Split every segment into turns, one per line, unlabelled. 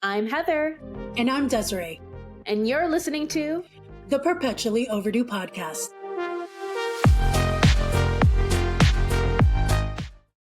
I'm Heather.
And I'm Desiree.
And you're listening to
the Perpetually Overdue Podcast.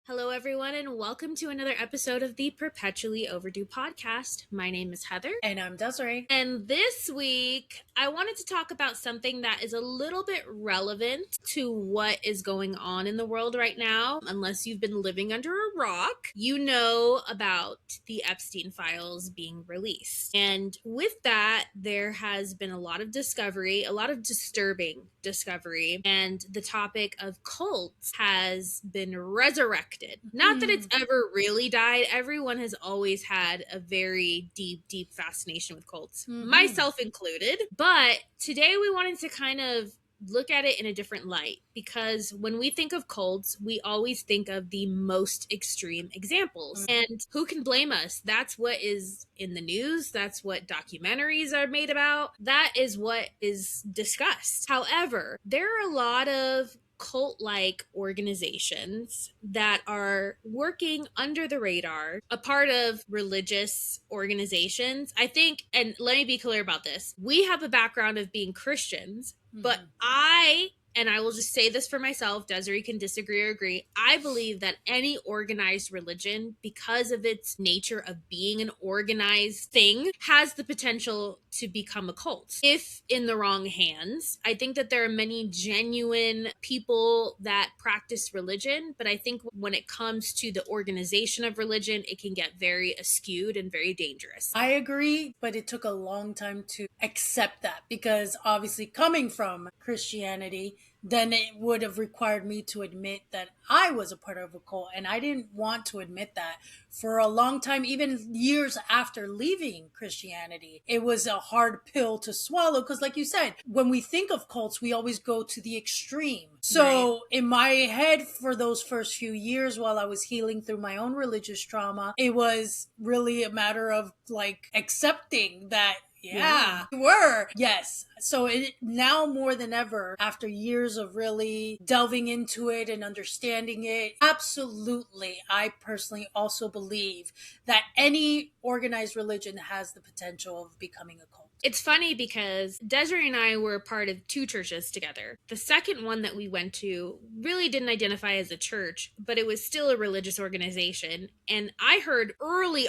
Hello, everyone, and welcome to another episode of the Perpetually Overdue Podcast. My name is Heather.
And I'm Desiree.
And this week, I wanted to talk about something that is a little bit relevant to what is going on in the world right now. Unless you've been living under a rock, you know about the Epstein files being released. And with that, there has been a lot of discovery, a lot of disturbing discovery, and the topic of cults has been resurrected. Not that it's ever really died. Everyone has always had a very deep fascination with cults, myself included. But today we wanted to kind of look at it in a different light, because when we think of cults, we always think of the most extreme examples. And who can blame us? That's what is in the news. That's what documentaries are made about. That is what is discussed. However, there are a lot of cult-like organizations that are working under the radar, a part of religious organizations. I think, and let me be clear about this, we have a background of being Christians, but I will just say this for myself, Desiree can disagree or agree, I believe that any organized religion, because of its nature of being an organized thing, has the potential to become a cult if in the wrong hands. I think that there are many genuine people that practice religion, but I think when it comes to the organization of religion, it can get very askewed and very dangerous.
I agree, but it took a long time to accept that, because obviously coming from Christianity, then it would have required me to admit that I was a part of a cult, and I didn't want to admit that for a long time. Even years after leaving Christianity, it was a hard pill to swallow, because like you said, when we think of cults, we always go to the extreme. So in my head, for those first few years while I was healing through my own religious trauma, it was really a matter of like accepting that we were. Yes. So it now more than ever, after years of really delving into it and understanding it, absolutely, I personally also believe that any organized religion has the potential of becoming a cult.
It's funny because Desiree and I were part of two churches together. The second one that we went to really didn't identify as a church, but it was still a religious organization. And I heard early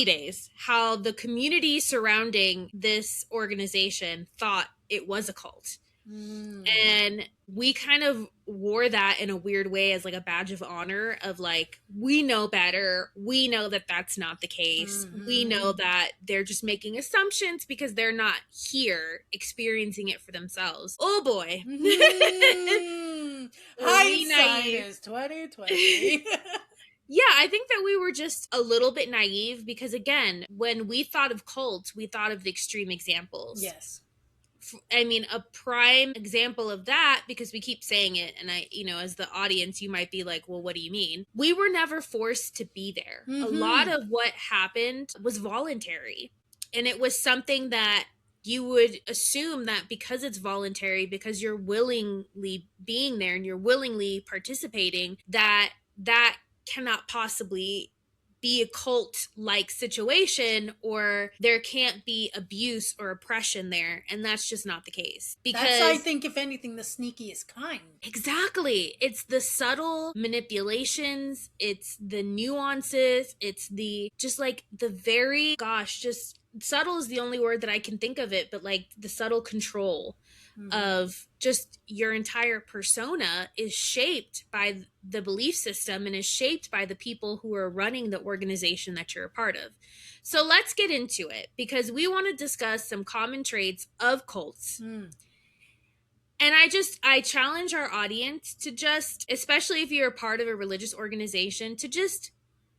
days, how the community surrounding this organization thought it was a cult. And we kind of wore that in a weird way as like a badge of honor of like, we know better. We know that that's not the case. We know that they're just making assumptions because they're not here experiencing it for themselves. Oh boy.
Hindsight is 2020.
Yeah, I think that we were just a little bit naive because, again, when we thought of cults, we thought of the extreme examples.
Yes.
I mean, a prime example of that, because we keep saying it, and as the audience, you might be like, well, what do you mean? We were never forced to be there. A lot of what happened was voluntary. And it was something that you would assume that because it's voluntary, because you're willingly being there and you're willingly participating, that cannot possibly be a cult-like situation, or there can't be abuse or oppression there, and that's just not the case. Because
that's, I think, if anything, the sneakiest kind.
Exactly. It's the subtle manipulations, it's the nuances, it's the just like the very, just subtle is the only word that I can think of it, but like the subtle control of just your entire persona is shaped by the belief system and is shaped by the people who are running the organization that you're a part of. So let's get into it, because we want to discuss some common traits of cults. And I challenge our audience to just, especially if you're a part of a religious organization, to just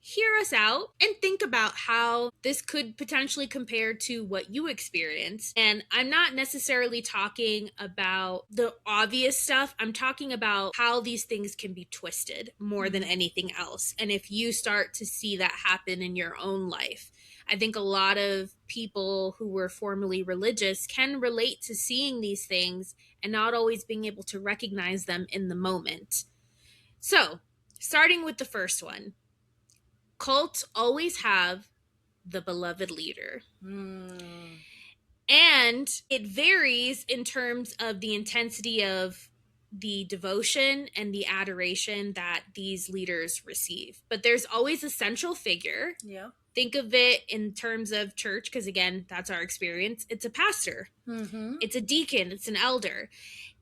hear us out and think about how this could potentially compare to what you experience. And I'm not necessarily talking about the obvious stuff. I'm talking about how these things can be twisted more than anything else. And if you start to see that happen in your own life, I think a lot of people who were formerly religious can relate to seeing these things and not always being able to recognize them in the moment. So, starting with the first one, cults always have the beloved leader.
Mm.
And it varies in terms of the intensity of the devotion and the adoration that these leaders receive. But there's always a central figure.
Yeah.
Think of it in terms of church, because again, that's our experience. It's a pastor,
Mm-hmm.
it's a deacon, it's an elder.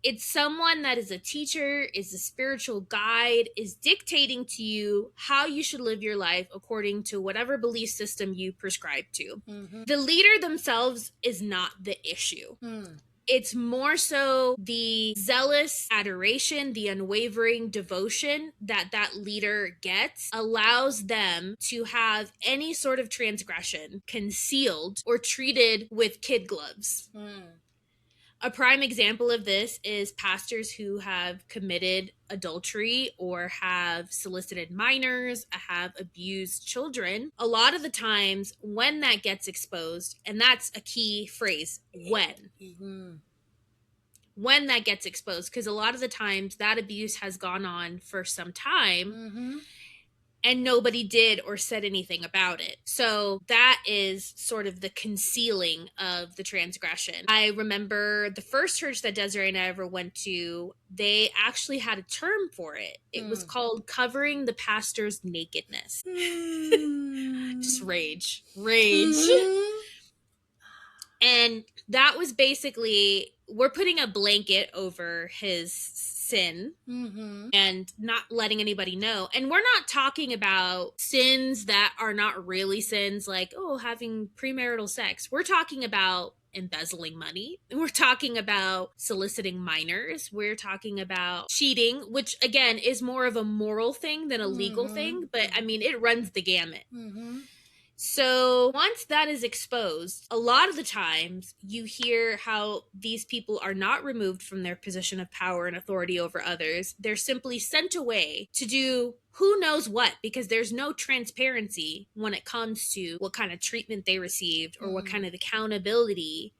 It's someone that is a teacher, is a spiritual guide, is dictating to you how you should live your life according to whatever belief system you prescribe to.
Mm-hmm.
The leader themselves is not the issue.
Mm.
It's more so the zealous adoration, the unwavering devotion that that leader gets allows them to have any sort of transgression concealed or treated with kid gloves.
Mm.
A prime example of this is pastors who have committed adultery or have solicited minors, have abused children. A lot of the times when that gets exposed, and that's a key phrase, when.
Mm-hmm.
When that gets exposed, because a lot of the times that abuse has gone on for some time.
Mm-hmm.
And nobody did or said anything about it. So that is sort of the concealing of the transgression. I remember the first church that Desiree and I ever went to, they actually had a term for it. It was called covering the pastor's nakedness. Just rage.
Mm-hmm.
And that was basically, we're putting a blanket over his sin and not letting anybody know. And we're not talking about sins that are not really sins, like, oh, having premarital sex. We're talking about embezzling money. We're talking about soliciting minors. We're talking about cheating, which again is more of a moral thing than a legal thing. But I mean, it runs the gamut. So once that is exposed, a lot of the times you hear how these people are not removed from their position of power and authority over others. They're simply sent away to do who knows what, because there's no transparency when it comes to what kind of treatment they received or what kind of accountability.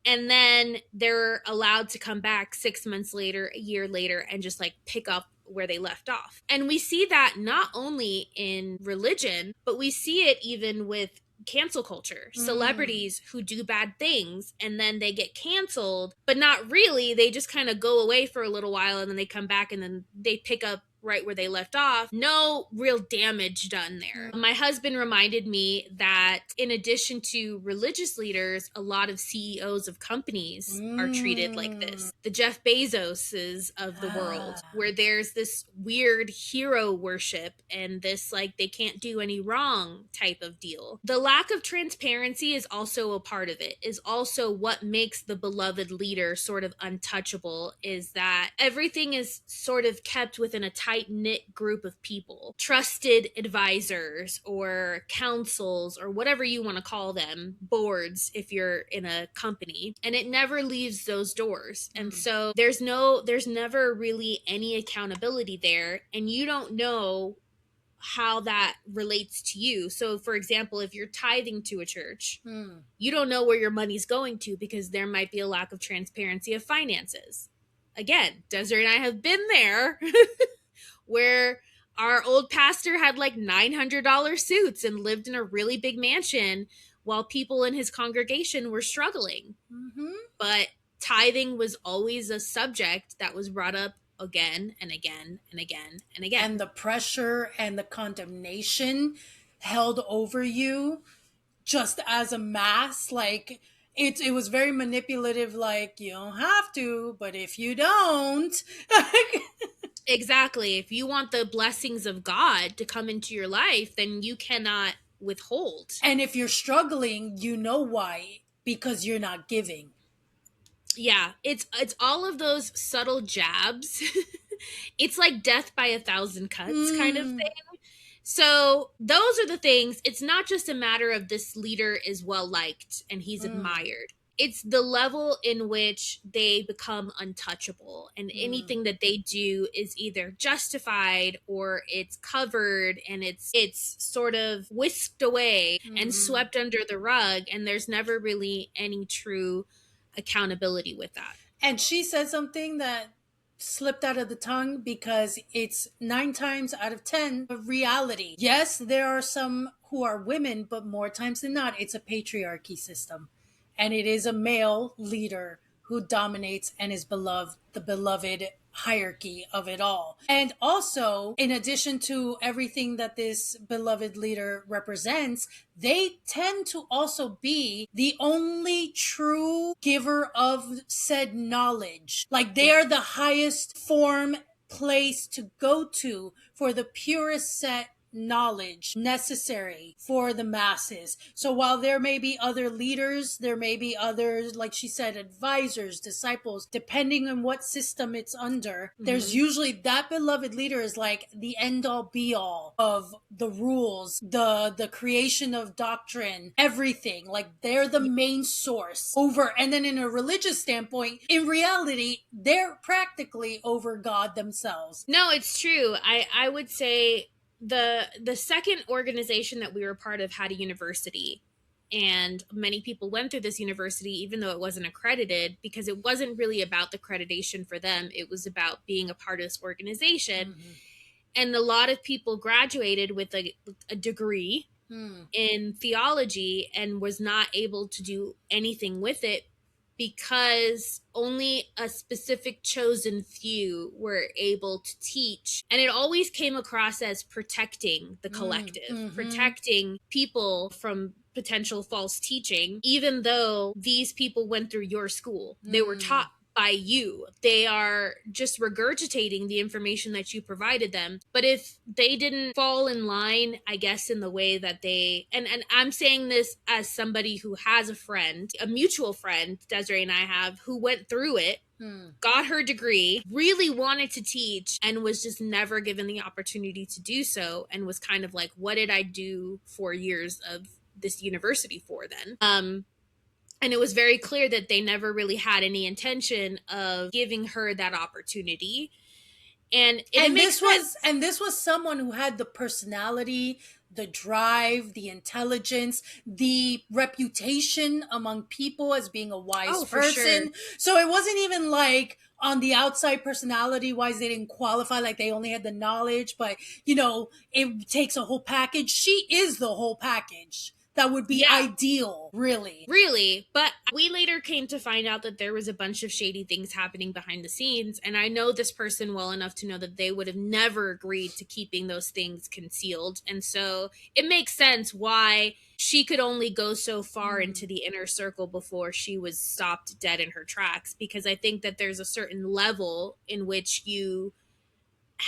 And then they're allowed to come back 6 months later, a year later, and just like pick up where they left off. And we see that not only in religion, but we see it even with cancel culture. Celebrities who do bad things and then they get canceled, but not really. They just kind of go away for a little while and then they come back and then they pick up right where they left off. No real damage done there. My husband reminded me that in addition to religious leaders, a lot of CEOs of companies are treated like this. The Jeff Bezoses of the world, where there's this weird hero worship and this like they can't do any wrong type of deal. The lack of transparency is also a part of it, is also what makes the beloved leader sort of untouchable, is that everything is sort of kept within a tight knit group of people, trusted advisors or councils or whatever you want to call them, boards if you're in a company, and it never leaves those doors. And so there's never really any accountability there, and you don't know how that relates to you. So for example, if you're tithing to a church, you don't know where your money's going to because there might be a lack of transparency of finances. Again, Desiree and I have been there where our old pastor had like $900 suits and lived in a really big mansion while people in his congregation were struggling. But tithing was always a subject that was brought up again and again and again and again.
And the pressure and the condemnation held over you just as a mass, like it was very manipulative, like you don't have to, but if you don't.
Exactly. If you want the blessings of God to come into your life, then you cannot withhold.
And if you're struggling, you know why, because you're not giving.
Yeah, it's all of those subtle jabs. It's like death by 1,000 cuts kind of thing. So those are the things. It's not just a matter of this leader is well liked and he's admired. It's the level in which they become untouchable, and anything that they do is either justified or it's covered and it's sort of whisked away and swept under the rug, and there's never really any true accountability with that.
And she said something that slipped out of the tongue because it's 9 times out of 10 a reality. Yes, there are some who are women, but more times than not, it's a patriarchy system. And it is a male leader who dominates and is beloved, the beloved hierarchy of it all. And also, in addition to everything that this beloved leader represents, they tend to also be the only true giver of said knowledge. Like they are the highest form place to go to for the purest set knowledge necessary for the masses. So while there may be other leaders, there may be others, like she said, advisors, disciples, depending on what system it's under, there's usually that beloved leader is like the end all be all of the rules, the creation of doctrine, everything. Like they're the main source over. And then in a religious standpoint, in reality, they're practically over God themselves.
No, it's true. I would say the second organization that we were part of had a university, and many people went through this university even though it wasn't accredited, because it wasn't really about the accreditation for them. It was about being a part of this organization. And a lot of people graduated with a degree in theology and was not able to do anything with it because only a specific chosen few were able to teach. And it always came across as protecting the collective, protecting people from potential false teaching, even though these people went through your school. They were taught by you. They are just regurgitating the information that you provided them. But if they didn't fall in line, I guess, in the way that they, and I'm saying this as somebody who has a friend, a mutual friend, Desiree and I have, who went through it, got her degree, really wanted to teach, and was just never given the opportunity to do so, and was kind of like, what did I do 4 years of this university for then? And it was very clear that they never really had any intention of giving her that opportunity. And
this was someone who had the personality, the drive, the intelligence, the reputation among people as being a wise person. Sure. So it wasn't even like on the outside personality wise they didn't qualify, like they only had the knowledge, but it takes a whole package. She is the whole package. That would be ideal, really.
Really. But we later came to find out that there was a bunch of shady things happening behind the scenes. And I know this person well enough to know that they would have never agreed to keeping those things concealed. And so it makes sense why she could only go so far into the inner circle before she was stopped dead in her tracks. Because I think that there's a certain level in which you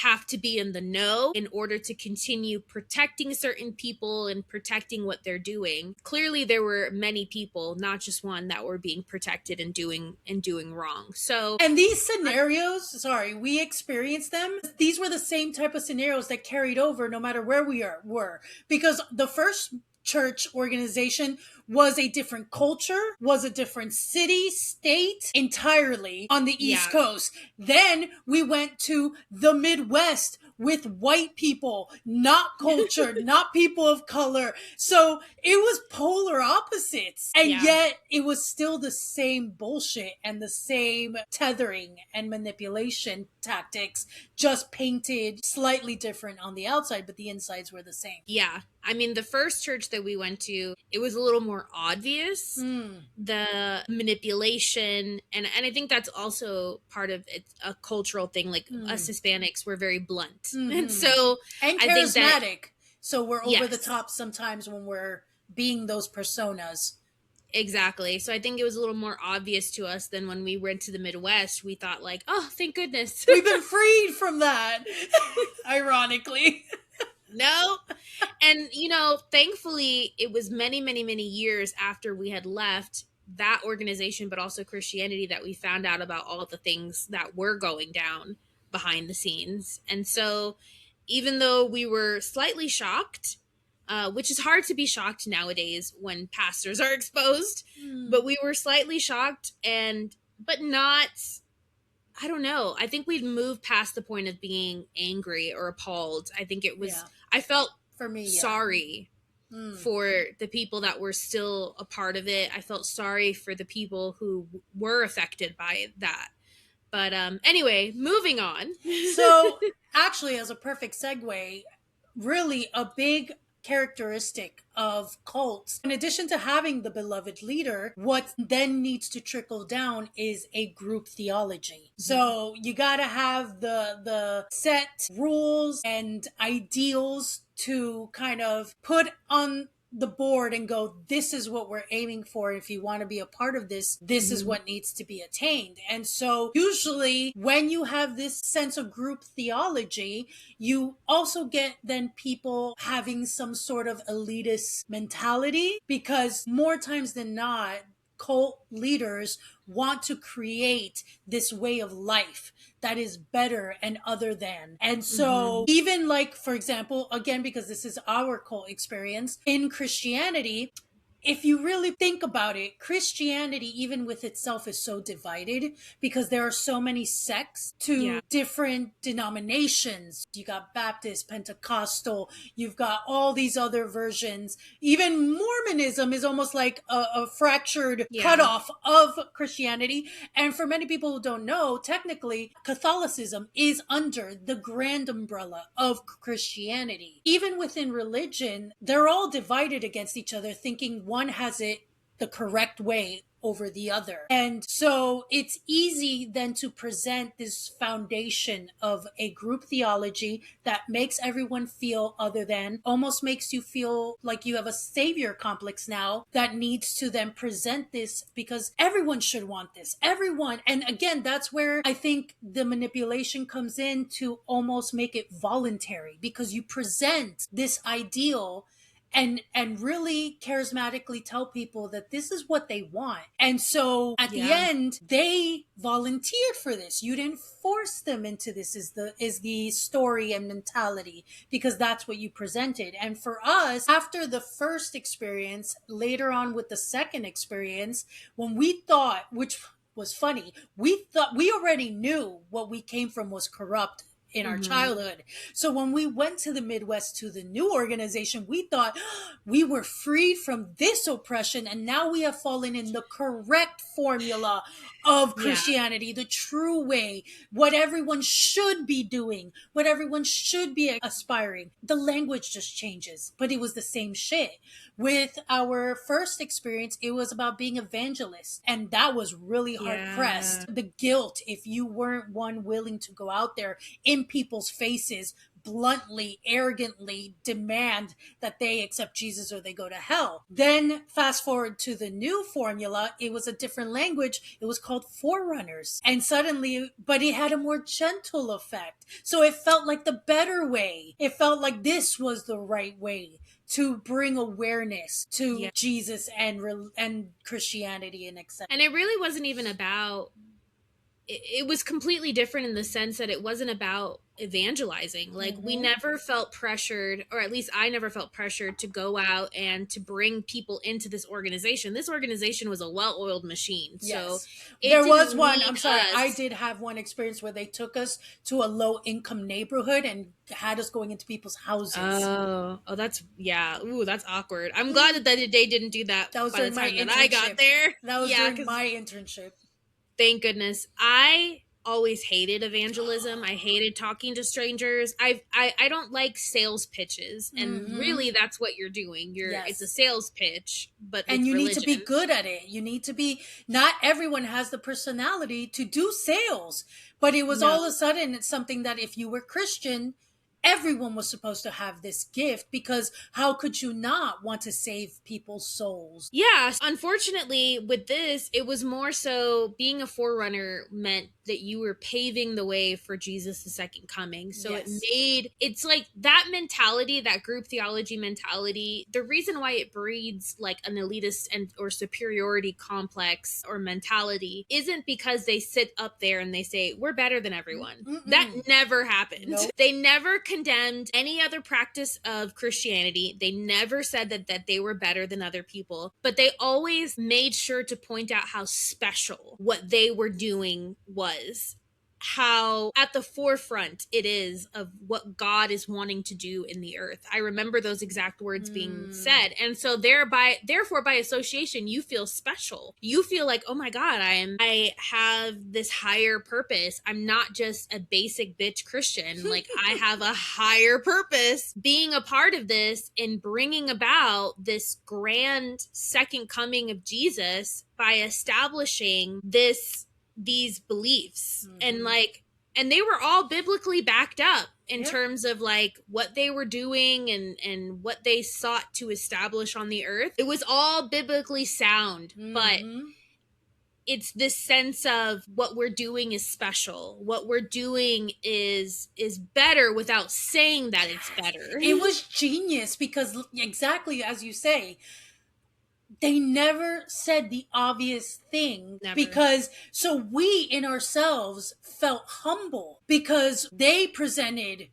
have to be in the know in order to continue protecting certain people and protecting what they're doing. Clearly there were many people, not just one, that were being protected and doing wrong. So,
and these scenarios, we experienced them. These were the same type of scenarios that carried over no matter where we were, because the first church organization was a different culture, was a different city, state entirely on the East Coast. Then we went to the Midwest with white people, not cultured, not people of color. So it was polar opposites. And yet it was still the same bullshit and the same tethering and manipulation tactics, just painted slightly different on the outside, but the insides were the same.
Yeah. I mean, the first church that we went to, it was a little more obvious, the manipulation. And I think that's also part of it, a cultural thing. Like us Hispanics, we're very blunt. And so,
and charismatic. So we're over the top sometimes when we're being those personas.
Exactly. So I think it was a little more obvious to us than when we went to the Midwest. We thought like, oh, thank goodness.
We've been freed from that. Ironically.
No. And, thankfully, it was many, many, many years after we had left that organization, but also Christianity, that we found out about all the things that were going down behind the scenes. And so even though we were slightly shocked, which is hard to be shocked nowadays when pastors are exposed, but we were slightly shocked but not, I don't know. I think we'd moved past the point of being angry or appalled. I think it was, I felt
for me
sorry for the people that were still a part of it. I felt sorry for the people who were affected by that. But anyway, moving on.
So, actually, as a perfect segue, really a big characteristic of cults, in addition to having the beloved leader, what then needs to trickle down is a group theology. So you got to have the set rules and ideals to kind of put on the board and go, this is what we're aiming for. If you want to be a part of this, this is what needs to be attained. And so usually when you have this sense of group theology, you also get then people having some sort of elitist mentality, because more times than not, cult leaders want to create this way of life that is better and other than. And so, even like, for example, again, because this is our cult experience in Christianity, if you really think about it, Christianity, even with itself, is so divided because there are so many sects to different denominations. You got Baptist, Pentecostal, you've got all these other versions. Even Mormonism is almost like a fractured cutoff of Christianity. And for many people who don't know, technically, Catholicism is under the grand umbrella of Christianity. Even within religion, they're all divided against each other, thinking one has it the correct way over the other. And so it's easy then to present this foundation of a group theology that makes everyone feel other than, almost makes you feel like you have a savior complex now that needs to then present this because everyone should want this. Everyone. And again, that's where I think the manipulation comes in to almost make it voluntary, because you present this ideal and really charismatically tell people that this is what they want. And so at the end, they volunteered for this. You didn't force them into this, is the story and mentality, because that's what you presented. And for us, after the first experience, later on with the second experience, when we thought, which was funny, we thought we already knew what we came from was corrupt in our childhood. So when we went to the Midwest to the new organization, we thought we were freed from this oppression, and now we have fallen in the correct formula of Christianity, the true way, what everyone should be doing, what everyone should be aspiring. The language just changes, but it was the same shit. With our first experience, it was about being evangelists, and that was really hard pressed. The guilt, if you weren't one willing to go out there in people's faces, bluntly, arrogantly demand that they accept Jesus or they go to hell. Then fast forward to the new formula, it was a different language. It was called Forerunners. And suddenly, but it had a more gentle effect. So it felt like the better way. It felt like this was the right way to bring awareness to Jesus and Christianity and etc.
And it really wasn't even about, it was completely different in the sense that it wasn't about evangelizing. Like we never felt pressured, or at least I never felt pressured to go out and to bring people into this organization. This organization was a well-oiled machine. So
there was one, I'm sorry, I did have one experience where they took us to a low-income neighborhood and had us going into people's houses.
Oh, that's, ooh, that's awkward. I'm glad that they didn't do that.
That was
by the
during
time
my
that I got there.
That was during my internship.
Thank goodness. I always hated evangelism. I hated talking to strangers. I don't like sales pitches, and really that's what you're doing. It's a sales pitch, but
and you
religion.
need to be good at it. You need to be, not everyone has the personality to do sales, but it was all of a sudden, it's something that if you were Christian, everyone was supposed to have this gift, because how could you not want to save people's souls?
Yeah, unfortunately with this, it was more so being a forerunner meant that you were paving the way for Jesus' second coming. So it's like that mentality, that group theology mentality, the reason why it breeds like an elitist or superiority complex or mentality isn't because they sit up there and they say, we're better than everyone. That never happened. Nope. They never condemned any other practice of Christianity. They never said that they were better than other people, but they always made sure to point out how special what they were doing was. how at the forefront it is of what God is wanting to do in the earth. I remember those exact words being said. And so therefore by association, you feel special. You feel like, oh my God, I have this higher purpose. I'm not just a basic bitch Christian. Like I have a higher purpose being a part of this and bringing about this grand second coming of Jesus by establishing these beliefs. And they were all biblically backed up in terms of like what they were doing and what they sought to establish on the earth. It was all biblically sound, but it's this sense of what we're doing is special. What we're doing is better without saying that it's better.
It was genius because exactly as you say, they never said the obvious thing.
Never.
Because so we in ourselves felt humble because they presented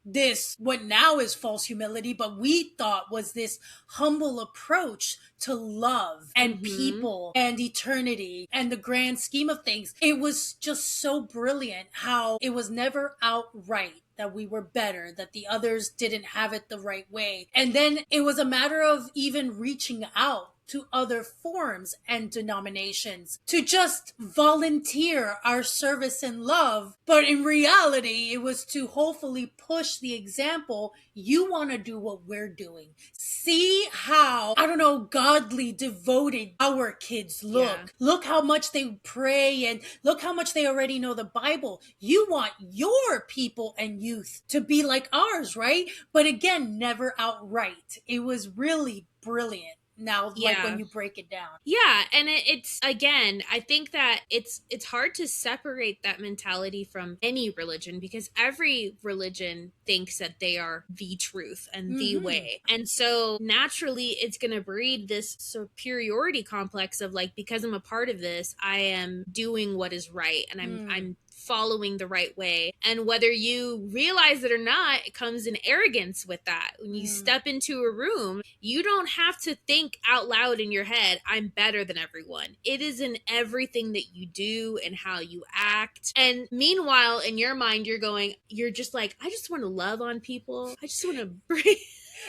this what now is false humility, but we thought was this humble approach to love and people and eternity and the grand scheme of things. It was just so brilliant how it was never outright that we were better, that the others didn't have it the right way. And then it was a matter of even reaching out to other forms and denominations to just volunteer our service and love. But in reality, it was to hopefully push the example. You want to do what we're doing. See how, I don't know, godly, devoted our kids look. Yeah. Look how much they pray and look how much they already know the Bible. You want your people and youth to be like ours, right? But again, never outright. It was really brilliant. Now, like when you break it down.
Yeah, and it's again, I think that it's hard to separate that mentality from any religion because every religion thinks that they are the truth and the way. And so naturally it's going to breed this superiority complex of like, because I'm a part of this, I am doing what is right and I'm following the right way. And whether you realize it or not, it comes in arrogance with that. When you step into a room, you don't have to think out loud in your head, I'm better than everyone. It is in everything that you do and how you act. And meanwhile, in your mind, you're just like, I just want to love on people. I just want to bring...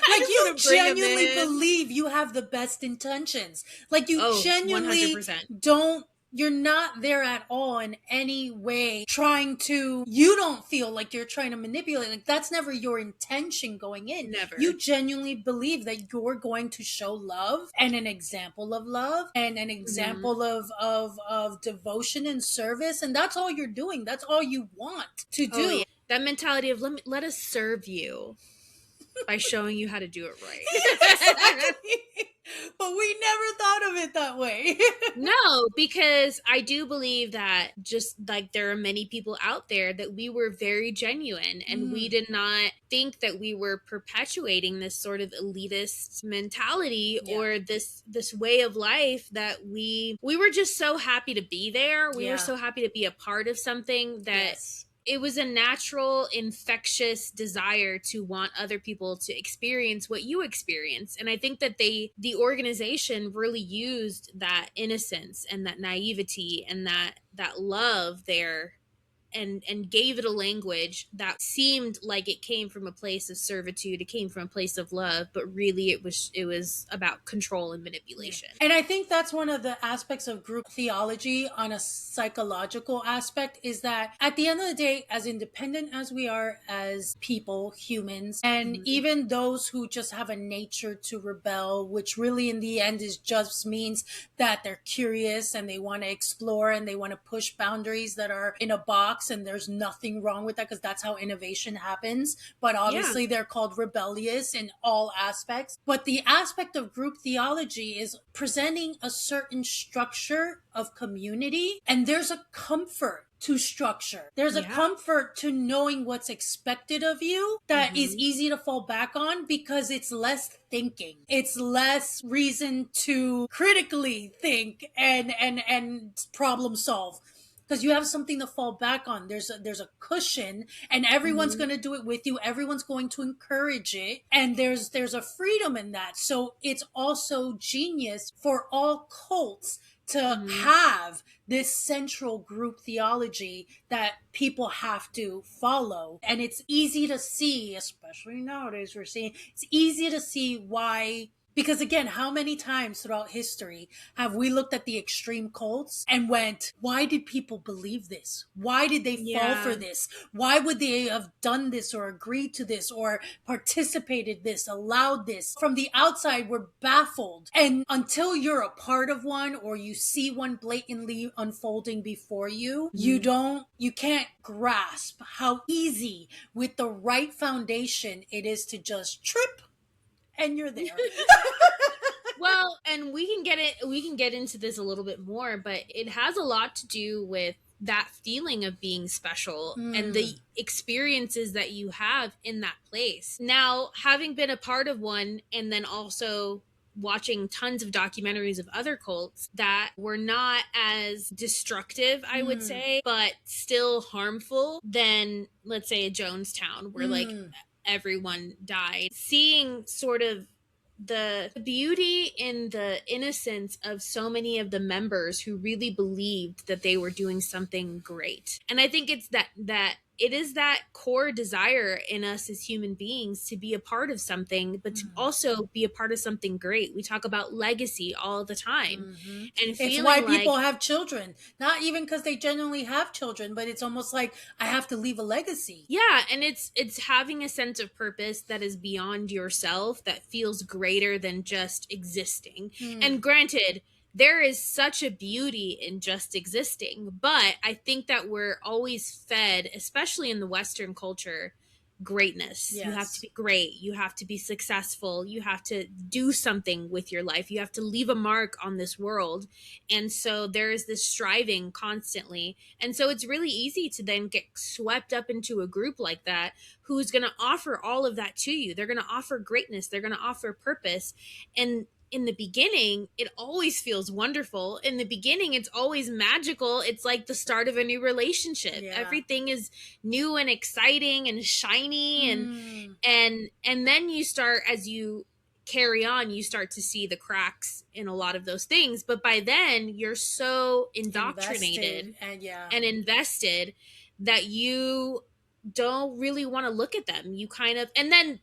Like you genuinely believe you have the best intentions. Like you genuinely 100%. You're not there at all in any way trying to, you don't feel like you're trying to manipulate. Like that's never your intention going in.
Never.
You genuinely believe that you're going to show love and an example of love and an example of devotion and service. And that's all you're doing. That's all you want to do.
Yeah. That mentality of let us serve you by showing you how to do it right.
Exactly. But we never thought of it that way.
No, because I do believe that just like there are many people out there that we were very genuine and we did not think that we were perpetuating this sort of elitist mentality or this way of life, that we were just so happy to be there. We were so happy to be a part of something that it was a natural, infectious desire to want other people to experience what you experience. And I think that the organization really used that innocence and that naivety and that love there and gave it a language that seemed like it came from a place of servitude. It came from a place of love, but really it was about control and manipulation.
And I think that's one of the aspects of group theology on a psychological aspect, is that at the end of the day, as independent as we are as people, humans, and even those who just have a nature to rebel, which really in the end is just means that they're curious and they want to explore and they want to push boundaries that are in a box. And there's nothing wrong with that because that's how innovation happens. But obviously they're called rebellious in all aspects. But the aspect of group theology is presenting a certain structure of community. And there's a comfort to structure. There's a comfort to knowing what's expected of you that is easy to fall back on because it's less thinking. It's less reason to critically think and problem solve. Because you have something to fall back on. There's a cushion and everyone's going to do it with you. Everyone's going to encourage it. And there's a freedom in that. So it's also genius for all cults to
Mm-hmm.
have this central group theology that people have to follow. And it's easy to see, especially nowadays, we're seeing it's easy to see why. Because again, how many times throughout history have we looked at the extreme cults and went, why did people believe this? Why did they fall for
Yeah.
this? Why would they have done this or agreed to this or participated this, allowed this? From the outside, we're baffled. And until you're a part of one or you see one blatantly unfolding before you, you can't grasp how easy with the right foundation it is to just trip and you're there.
Well, and we can get into this a little bit more, but it has a lot to do with that feeling of being special and the experiences that you have in that place. Now, having been a part of one and then also watching tons of documentaries of other cults that were not as destructive, I would say, but still harmful than, let's say, a Jonestown, where like everyone died. Seeing sort of the beauty in the innocence of so many of the members who really believed that they were doing something great. And I think it's that it is that core desire in us as human beings to be a part of something, but to also be a part of something great. We talk about legacy all the time, and
It's why
feeling like,
people have children. Not even because they genuinely have children, but it's almost like I have to leave a legacy.
yeah, and it's having a sense of purpose that is beyond yourself, that feels greater than just existing. And granted, there is such a beauty in just existing, but I think that we're always fed, especially in the Western culture, greatness. You have to
Yes.
be great, you have to be successful, you have to do something with your life, you have to leave a mark on this world. And so there is this striving constantly, and so it's really easy to then get swept up into a group like that who's going to offer all of that to you. They're going to offer greatness, they're going to offer purpose. And in the beginning, it always feels wonderful. In the beginning, it's always magical. It's like the start of a new relationship.
Yeah.
Everything is new and exciting and shiny, and then you start, as you carry on, you start to see the cracks in a lot of those things. But by then, you're so indoctrinated and invested that you don't really want to look at them. You kind of, and then,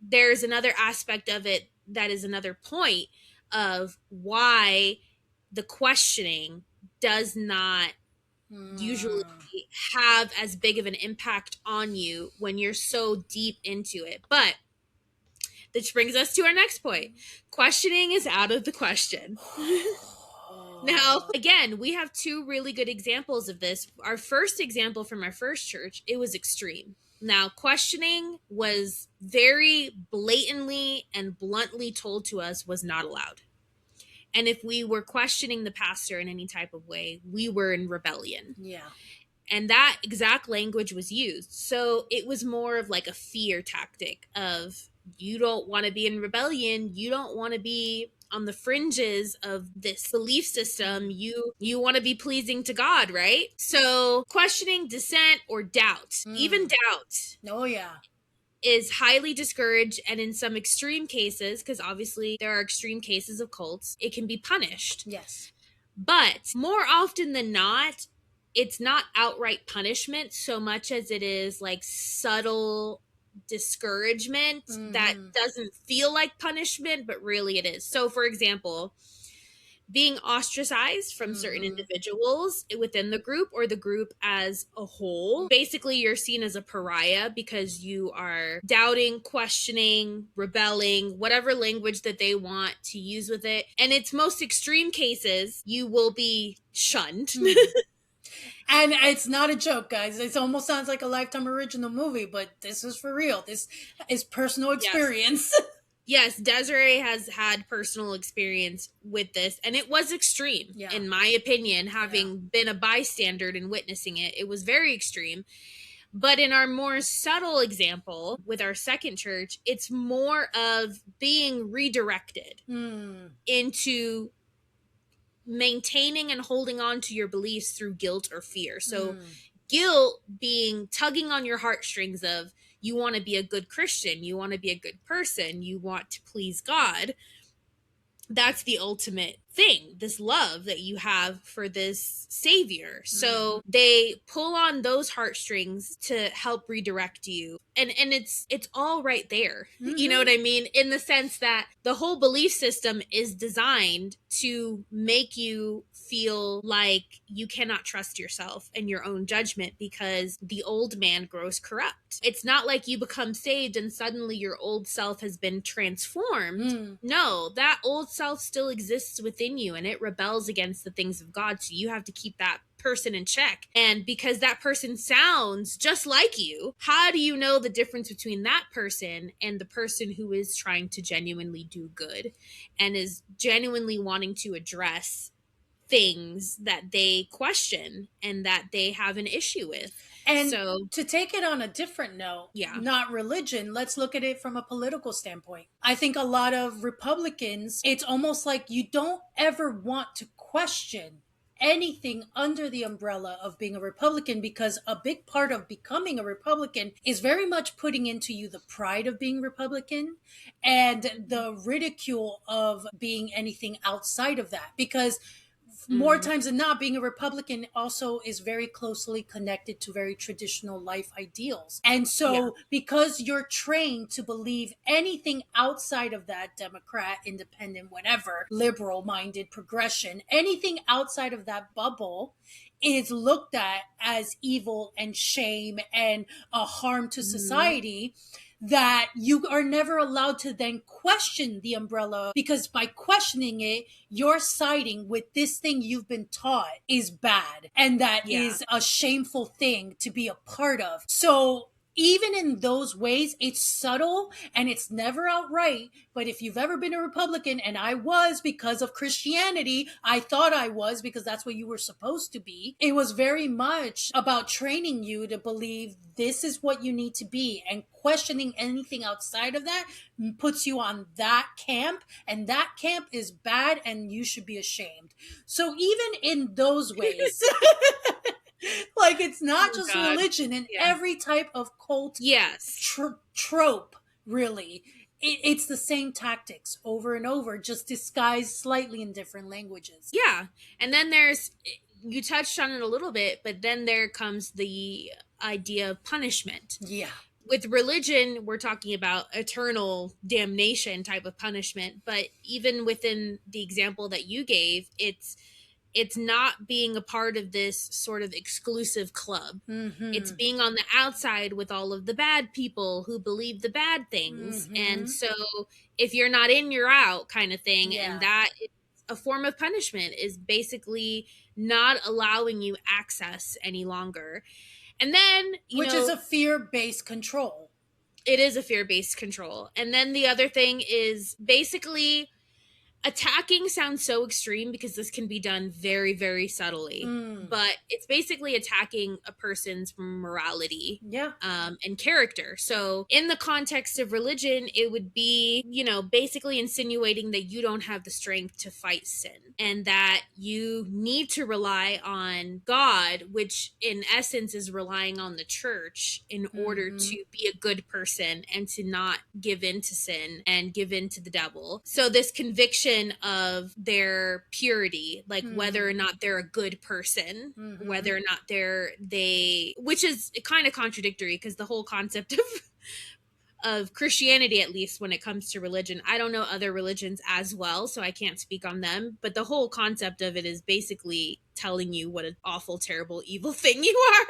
there's another aspect of it that is another point of why the questioning does not usually have as big of an impact on you when you're so deep into it. But this brings us to our next point. Questioning is out of the question. Now, again, we have two really good examples of this. Our first example from our first church, it was extreme. Now, questioning was very blatantly and bluntly told to us was not allowed. And if we were questioning the pastor in any type of way, we were in rebellion.
Yeah.
And that exact language was used. So it was more of like a fear tactic of, you don't want to be in rebellion, you don't want to be on the fringes of this belief system, you want to be pleasing to God, right? So questioning, dissent, or doubt, even doubt,
Oh yeah,
is highly discouraged. And in some extreme cases, because obviously there are extreme cases of cults, it can be punished.
yes.
But more often than not, it's not outright punishment so much as it is like subtle discouragement that doesn't feel like punishment, but really it is. So, for example, being ostracized from certain individuals within the group or the group as a whole. Basically, you're seen as a pariah because you are doubting, questioning, rebelling, whatever language that they want to use with it. And its most extreme cases, you will be shunned.
And it's not a joke, guys. It almost sounds like a Lifetime original movie, but this is for real. This is personal experience.
Yes, Desiree has had personal experience with this, and it was extreme, in my opinion, having been a bystander and witnessing it. It was very extreme. But in our more subtle example with our second church, it's more of being redirected into maintaining and holding on to your beliefs through guilt or fear. So guilt being tugging on your heartstrings of, you want to be a good Christian, you want to be a good person, you want to please God. That's the ultimate thing, this love that you have for this savior. So they pull on those heartstrings to help redirect you. And it's all right there. You know what I mean? In the sense that the whole belief system is designed to make you feel like you cannot trust yourself and your own judgment because the old man grows corrupt. It's not like you become saved and suddenly your old self has been transformed. No, that old self still exists within you and it rebels against the things of God. So you have to keep that person in check. And because that person sounds just like you, how do you know the difference between that person and the person who is trying to genuinely do good and is genuinely wanting to address things that they question and that they have an issue with?
And
so
to take it on a different note, not religion, let's look at it from a political standpoint. I think a lot of Republicans, it's almost like you don't ever want to question anything under the umbrella of being a Republican, because a big part of becoming a Republican is very much putting into you the pride of being Republican and the ridicule of being anything outside of that. Because more times than not, being a Republican also is very closely connected to very traditional life ideals. And so, because you're trained to believe anything outside of that, Democrat, independent, whatever, liberal minded progression, anything outside of that bubble is looked at as evil and shame and a harm to society, that you are never allowed to then question the umbrella, because by questioning it, you're siding with this thing you've been taught is bad and that is a shameful thing to be a part of. So even in those ways, it's subtle and it's never outright. But if you've ever been a Republican, and I was because of Christianity, I thought I was because that's what you were supposed to be. It was very much about training you to believe this is what you need to be, and questioning anything outside of that puts you on that camp, and that camp is bad and you should be ashamed. So even in those ways, like, it's not just religion, in every type of cult trope, really. It's the same tactics over and over, just disguised slightly in different languages.
Yeah. And then you touched on it a little bit, but then there comes the idea of punishment.
Yeah.
With religion, we're talking about eternal damnation type of punishment. But even within the example that you gave, it's not being a part of this sort of exclusive club. It's being on the outside with all of the bad people who believe the bad things. And so if you're not in, you're out kind of thing. And that is a form of punishment, is basically not allowing you access any longer. And then,
which is a fear-based control.
It is a fear-based control. And then the other thing is basically, attacking sounds so extreme because this can be done very, very subtly. But it's basically attacking a person's morality and character. So in the context of religion, it would be, basically insinuating that you don't have the strength to fight sin and that you need to rely on God, which in essence is relying on the church in order to be a good person and to not give in to sin and give in to the devil. So this conviction of their purity, like whether or not they're a good person, whether or not which is kind of contradictory, because the whole concept of Christianity, at least when it comes to religion, I don't know other religions as well, so I can't speak on them, but the whole concept of it is basically telling you what an awful, terrible, evil thing you are.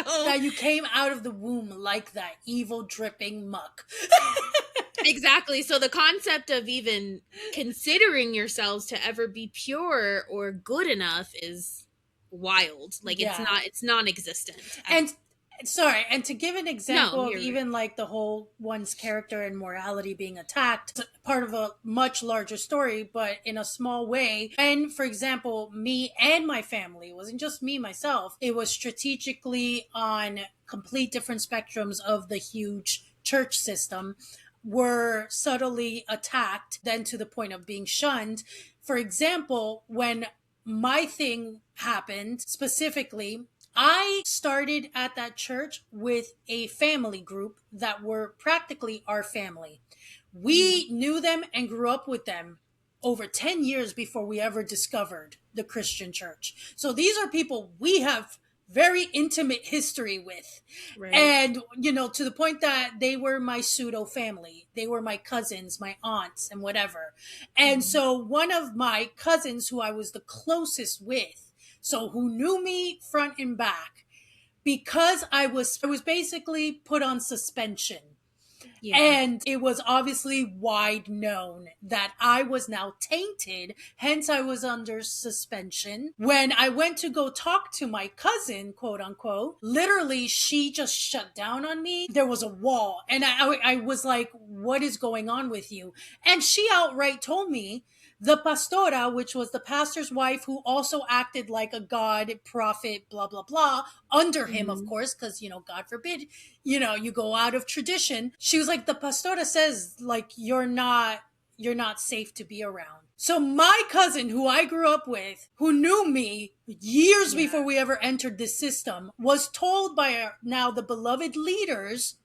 So
that you came out of the womb like that evil dripping muck.
Exactly. So the concept of even considering yourselves to ever be pure or good enough is wild. Like it's non-existent.
And to give an example of even like the whole one's character and morality being attacked, part of a much larger story, but in a small way. And for example, me and my family, it wasn't just me, myself, it was strategically on complete different spectrums of the huge church system, were subtly attacked, then to the point of being shunned. For example, when my thing happened specifically, I started at that church with a family group that were practically our family. We knew them and grew up with them over 10 years before we ever discovered the Christian church. So these are people we have very intimate history with.
Right.
And, to the point that they were my pseudo family. They were my cousins, my aunts, and whatever. And
Mhm.
so one of my cousins who I was the closest with, so who knew me front and back, because I was basically put on suspension,
Yeah.
and it was obviously wide known that I was now tainted, hence I was under suspension. When I went to go talk to my cousin, quote unquote, literally she just shut down on me. There was a wall, and I was like, what is going on with you? And she outright told me the pastora, which was the pastor's wife, who also acted like a god, prophet, blah, blah, blah, under him, of
Mhm.
course, because, God forbid, you go out of tradition. She was like, the pastora says, like, you're not safe to be around. So my cousin, who I grew up with, who knew me years
Yeah.
before we ever entered this system, was told by now the beloved leaders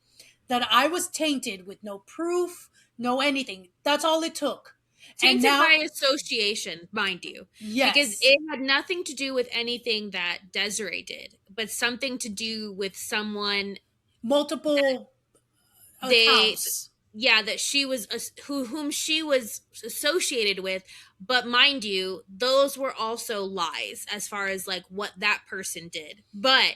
that I was tainted with no proof, no anything. That's all it took. And
Tainted
now,
by association, mind you, because
yes,
it had nothing to do with anything that Desiree did, but something to do with someone that
multiple
they,
accounts.
yeah, that she was whom she was associated with. But mind you, those were also lies as far as like what that person did. But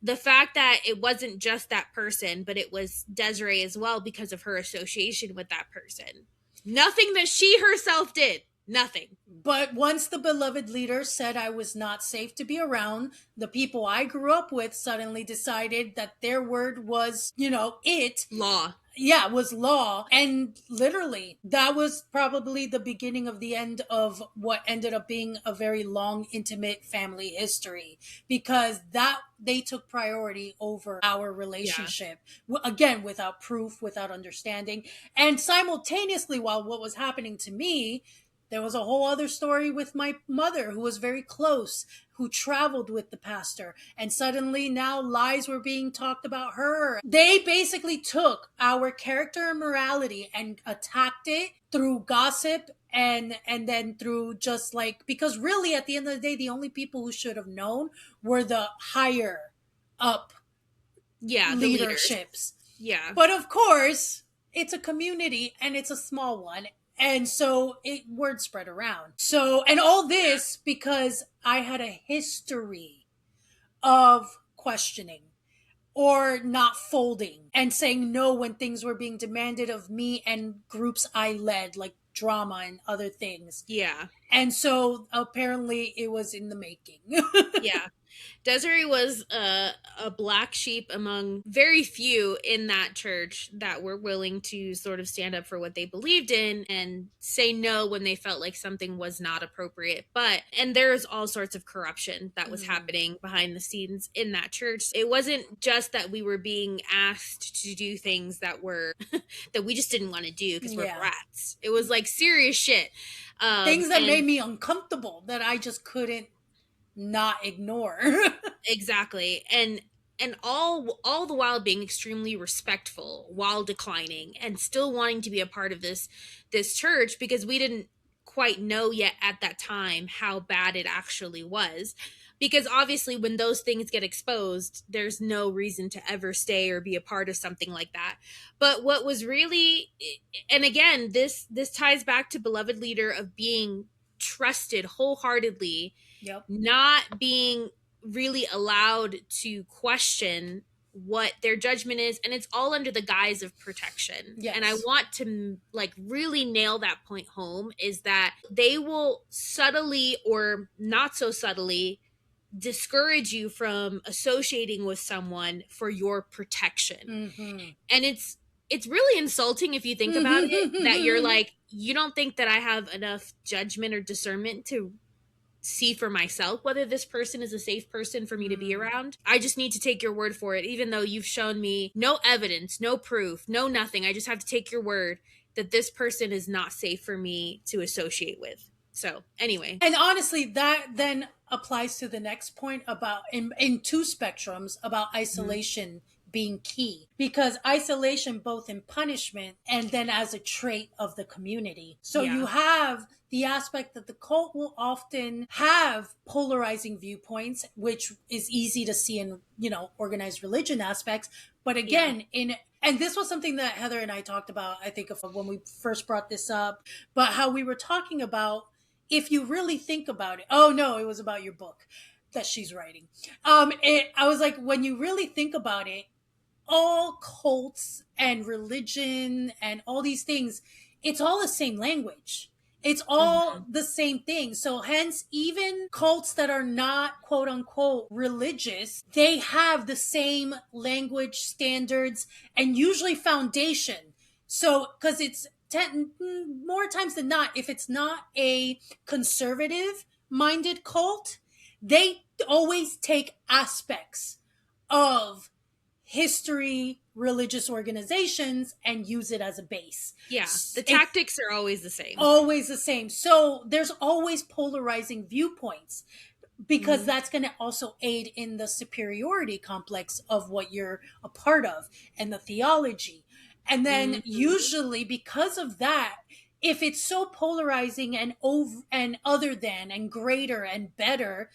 the fact that it wasn't just that person, but it was Desiree as well because of her association with that person. Nothing that she herself did. Nothing.
But once the beloved leader said I was not safe to be around, the people I grew up with suddenly decided that their word was, it.
Law.
Yeah, was law. And literally, that was probably the beginning of the end of what ended up being a very long, intimate family history, because that they took priority over our
Yeah.
relationship. Again, without proof, without understanding. And simultaneously, while what was happening to me, there was a whole other story with my mother, who was very close, who traveled with the pastor. And suddenly now lies were being talked about her. They basically took our character and morality and attacked it through gossip, and then through just like, because really at the end of the day, the only people who should have known were the higher up
Yeah, the leaders.
leaderships.
Yeah.
But of course, it's a community and it's a small one. And so word spread around. So, and all this because I had a history of questioning or not folding and saying no when things were being demanded of me and groups I led, like drama and other things.
Yeah.
And so apparently it was in the making.
Yeah. Desiree was a black sheep among very few in that church that were willing to sort of stand up for what they believed in and say no when they felt like something was not appropriate. And there's all sorts of corruption that was happening behind the scenes in that church. It wasn't just that we were being asked to do things that were, that we just didn't want to do because we're
Yeah.
brats. It was like serious shit.
Things that
And
made me uncomfortable that I just couldn't not ignore.
exactly. And all the while being extremely respectful while declining and still wanting to be a part of this church because we didn't quite know yet at that time how bad it actually was, because obviously when those things get exposed there's no reason to ever stay or be a part of something like that. But what was really, and again, this ties back to beloved leader of being trusted wholeheartedly,
Yep.
not being really allowed to question what their judgment is, and it's all under the guise of protection.
Yes.
And I want to like really nail that point home, is that they will subtly or not so subtly discourage you from associating with someone for your protection. And it's really insulting if you think about it, that you're like, you don't think that I have enough judgment or discernment to see for myself whether this person is a safe person for me to be around. I just need to take your word for it, even though you've shown me no evidence, no proof, no nothing. I just have to take your word that this person is not safe for me to associate with. So anyway.
And honestly, that then applies to the next point about in two spectrums about isolation being key, because isolation both in punishment and then as a trait of the community. So
Yeah.
you have the aspect that the cult will often have polarizing viewpoints, which is easy to see in, organized religion aspects. But again, and this was something that Heather and I talked about, I think, of when we first brought this up, but how we were talking about, if you really think about it. Oh no, it was about your book that she's writing. I was like, when you really think about it, all cults and religion and all these things, it's all the same language. It's all the same thing. So hence, even cults that are not quote unquote religious, they have the same language standards and usually foundation. So, because it's more times than not, if it's not a conservative minded cult, they always take aspects of history, religious organizations, and use it as a base.
Yeah. The tactics are always the same.
Always the same. So there's always polarizing viewpoints, because that's going to also aid in the superiority complex of what you're a part of and the theology. And then usually because of that, if it's so polarizing and over and other than and greater and better,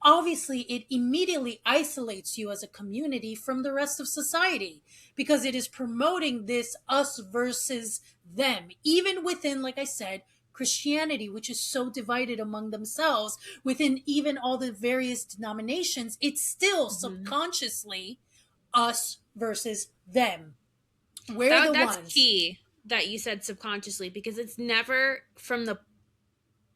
obviously it immediately isolates you as a community from the rest of society, because it is promoting this us versus them, even within, like I said, Christianity, which is so divided among themselves, within even all the various denominations, it's still subconsciously us versus them.
That's key that you said subconsciously, because it's never from the,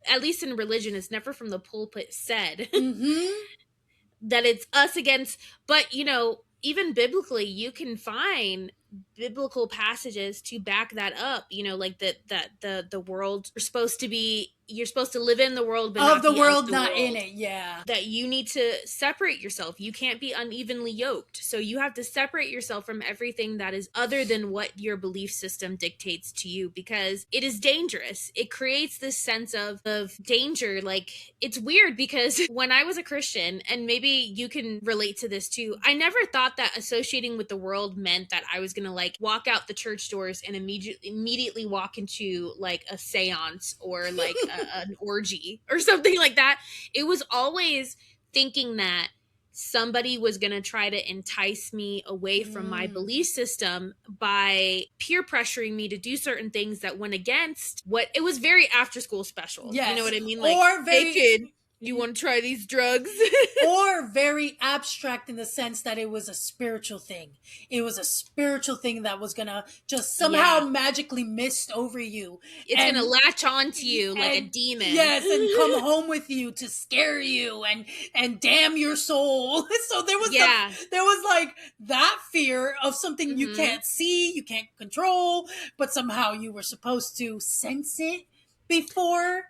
at least in religion, it's never from the pulpit said that it's us against, but even biblically, you can find biblical passages to back that up, like the world you're supposed to live in the world but not
of the
be
world,
of the
not
world.
in it. Yeah.
That you need to separate yourself. You can't be unevenly yoked. So you have to separate yourself from everything that is other than what your belief system dictates to you, because it is dangerous. It creates this sense of danger. Like, it's weird because when I was a Christian, and maybe you can relate to this too, I never thought that associating with the world meant that I was going to like walk out the church doors and immediately walk into like a seance or like an orgy or something like that. It was always thinking that somebody was going to try to entice me away from my belief system by peer pressuring me to do certain things that went against what it was. Very after school special.
Yes.
You know what I mean? Like,
or very,
hey kid, you want to try these drugs?
or very abstract in the sense that it was a spiritual thing. It was a spiritual thing that was going to just somehow magically mist over you.
It's going to latch onto you like a demon.
Yes, and come home with you to scare you and damn your soul. So there was there was like that fear of something you can't see, you can't control, but somehow you were supposed to sense it before.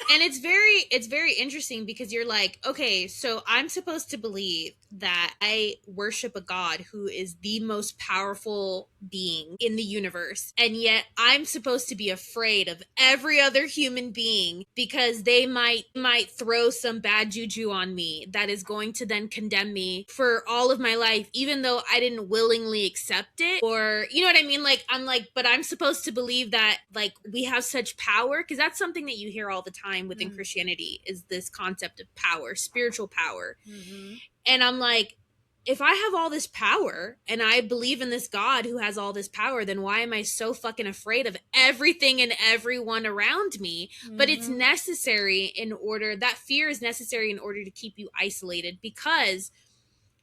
And it's very interesting, because you're like, okay, so I'm supposed to believe that I worship a God who is the most powerful being in the universe, and yet I'm supposed to be afraid of every other human being because they might throw some bad juju on me that is going to then condemn me for all of my life, even though I didn't willingly accept it. Or, you know what I mean? Like, I'm like, but I'm supposed to believe that like we have such power, because that's something that you hear all the time within Christianity, is this concept of power, spiritual power. And I'm like, if I have all this power and I believe in this God who has all this power, then why am I so fucking afraid of everything and everyone around me? But it's necessary in order, that fear is necessary in order to keep you isolated, because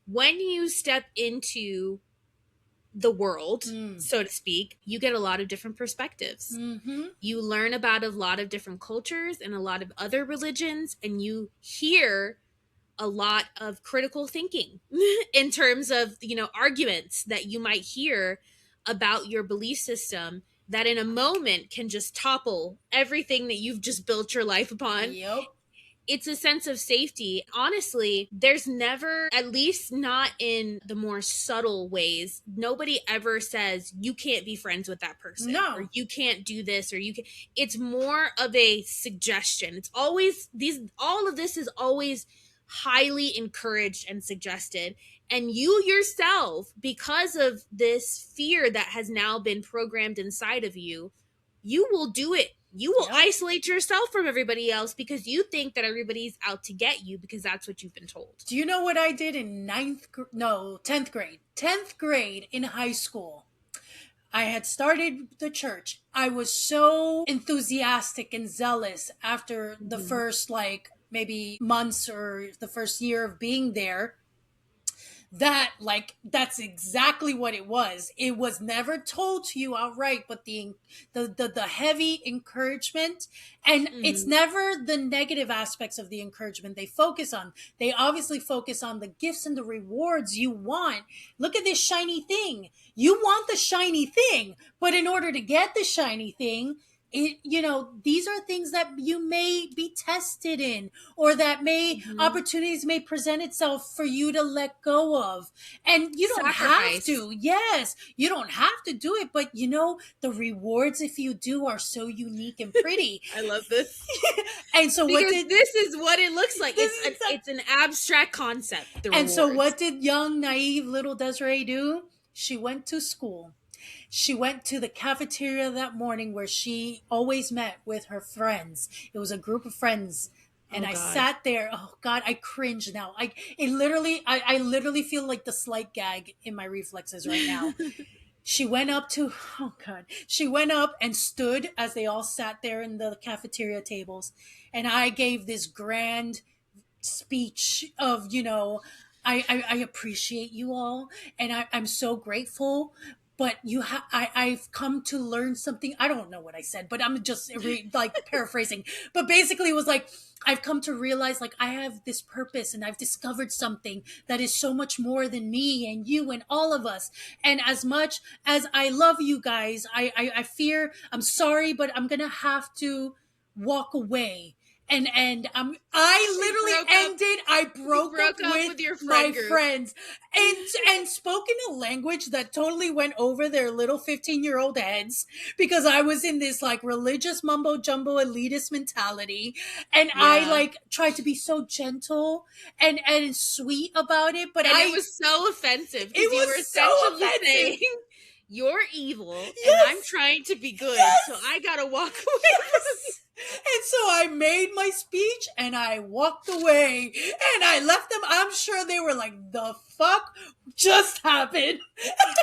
when you step into the world, so to speak, you get a lot of different perspectives. You learn about a lot of different cultures and a lot of other religions, and you hear a lot of critical thinking in terms of, arguments that you might hear about your belief system that in a moment can just topple everything that you've just built your life upon. It's a sense of safety. Honestly, there's never, at least not in the more subtle ways, nobody ever says you can't be friends with that person.
No.
Or you can't do this, or you can. It's more of a suggestion. It's always all of this is always highly encouraged and suggested. And you yourself, because of this fear that has now been programmed inside of you, you will do it. You will
Yep.
isolate yourself from everybody else because you think that everybody's out to get you because that's what you've been told.
Do you know what I did in 10th grade? 10th grade in high school. I had started the church. I was so enthusiastic and zealous after the first, like, maybe months or the first year of being there, that, like, that's exactly what it was. It was never told to you outright, but the heavy encouragement, and it's
Mm-hmm.
never the negative aspects of the encouragement they focus on. They obviously focus on the gifts and the rewards you want. Look at this shiny thing. You want the shiny thing, but in order to get the shiny thing, these are things that you may be tested in, or that may
Mm-hmm.
opportunities may present itself for you to let go of, and you don't have
Sacrifice.
to. Yes, you don't have to do it, but the rewards, if you do, are so unique and pretty.
I love this.
And so what
Because
did
this is what it looks like.
this
It's
is
an
exact-
it's an abstract concept, the
and so
rewards.
what did young naive little Desiree do? She went to school. She went to the cafeteria that morning where she always met with her friends. It was a group of friends. And
Oh
I
God.
sat there. Oh God, I cringe now. I literally feel like the slight gag in my reflexes right now. She went up to, oh God, she went up and stood as they all sat there in the cafeteria tables. And I gave this grand speech of, I appreciate you all, and I'm so grateful. But I've come to learn something. I don't know what I said, but I'm just like paraphrasing. But basically, it was like, I've come to realize, like, I have this purpose, and I've discovered something that is so much more than me and you and all of us. And as much as I love you guys, I fear, I'm sorry, but I'm gonna have to walk away. And I
You broke
literally
up.
ended. I
You
broke up
broke up
with
with your
my
friend group.
friends, and spoke in a language that totally went over their little 15-year-old heads, because I was in this, like, religious mumbo jumbo elitist mentality, and I,
Yeah.
like, tried to be so gentle and sweet about it, but
And it was so offensive
it
because you
was
were
so
essentially saying
offensive.
you're evil and I'm
Yes,
trying to be good, so
yes.
I gotta walk away from you.
Yes. And so I made my speech and I walked away and I left them. I'm sure they were like, the fuck just happened?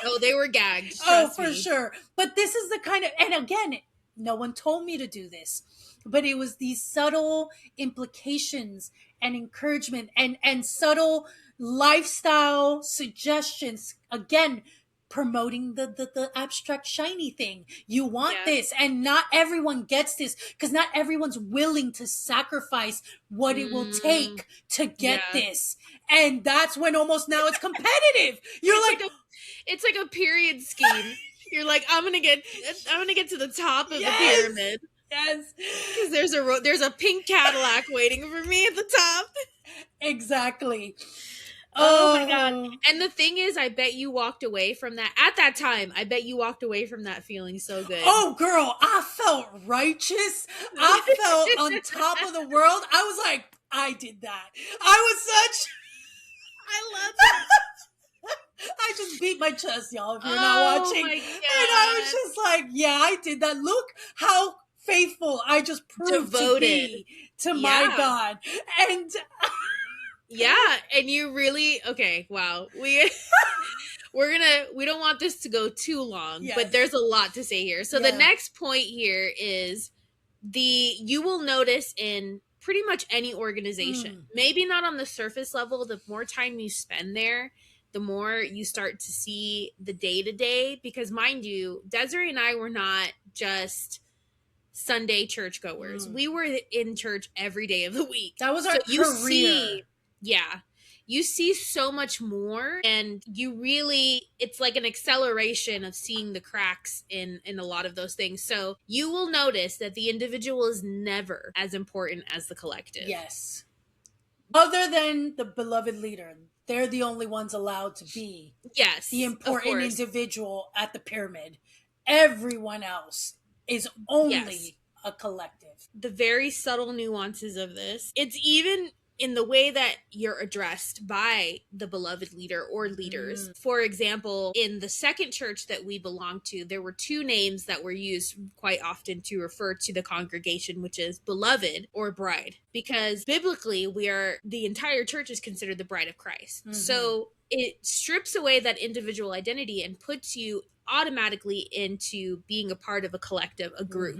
Oh, they were gagged,
Oh,
trust
for
me.
sure. But this is the kind of, and again, no one told me to do this, but it was these subtle implications and encouragement and subtle lifestyle suggestions. Again, promoting the abstract shiny thing. You want
Yeah.
this, and not everyone gets this, because not everyone's willing to sacrifice what it will
Mm,
take to get
yeah.
this. And that's when almost now it's competitive. You're
It's
like,
like a it's like a period scheme. You're like, I'm gonna get to the top of the
yes,
pyramid
yes,
because there's a pink Cadillac waiting for me at the top.
exactly.
Oh my God.
Oh,
And the thing is, I bet you walked away from that at that time. I bet you walked away from that feeling so good.
oh, girl, I felt righteous. I felt on top of the world. I was like, I did that. I was such.
I love that.
I just beat my chest, y'all, if you're not
Oh
watching.
my
And I was
God.
just like, yeah, I did that. Look how faithful I just proved to
Devoted.
be to my
Yeah.
God. And
Yeah. And you really, okay, wow. We don't want this to go too long, but
yes,
there's a lot to say here. So the
yeah.
next point here is you will notice in pretty much any organization,
Mm,
maybe not on the surface level, the more time you spend there, the more you start to see the day to day. Because mind you, Desiree and I were not just Sunday churchgoers.
mm.
We were in church every day of the week.
That was
So
our
you
career.
see, yeah, you see so much more, and you really, it's like an acceleration of seeing the cracks in a lot of those things. So you will notice that the individual is never as important as the collective.
Yes. Other than the beloved leader, they're the only ones allowed to be the
Yes, of
important
course.
individual at the pyramid. Everyone else is
Yes.
only a collective.
The very subtle nuances of this. It's even in the way that you're addressed by the beloved leader or leaders. For example, in the second church that we belong to, there were two names that were used quite often to refer to the congregation, which is beloved or bride, because biblically the entire church is considered the bride of Christ. So it strips away that individual identity and puts you automatically into being a part of a collective, a group.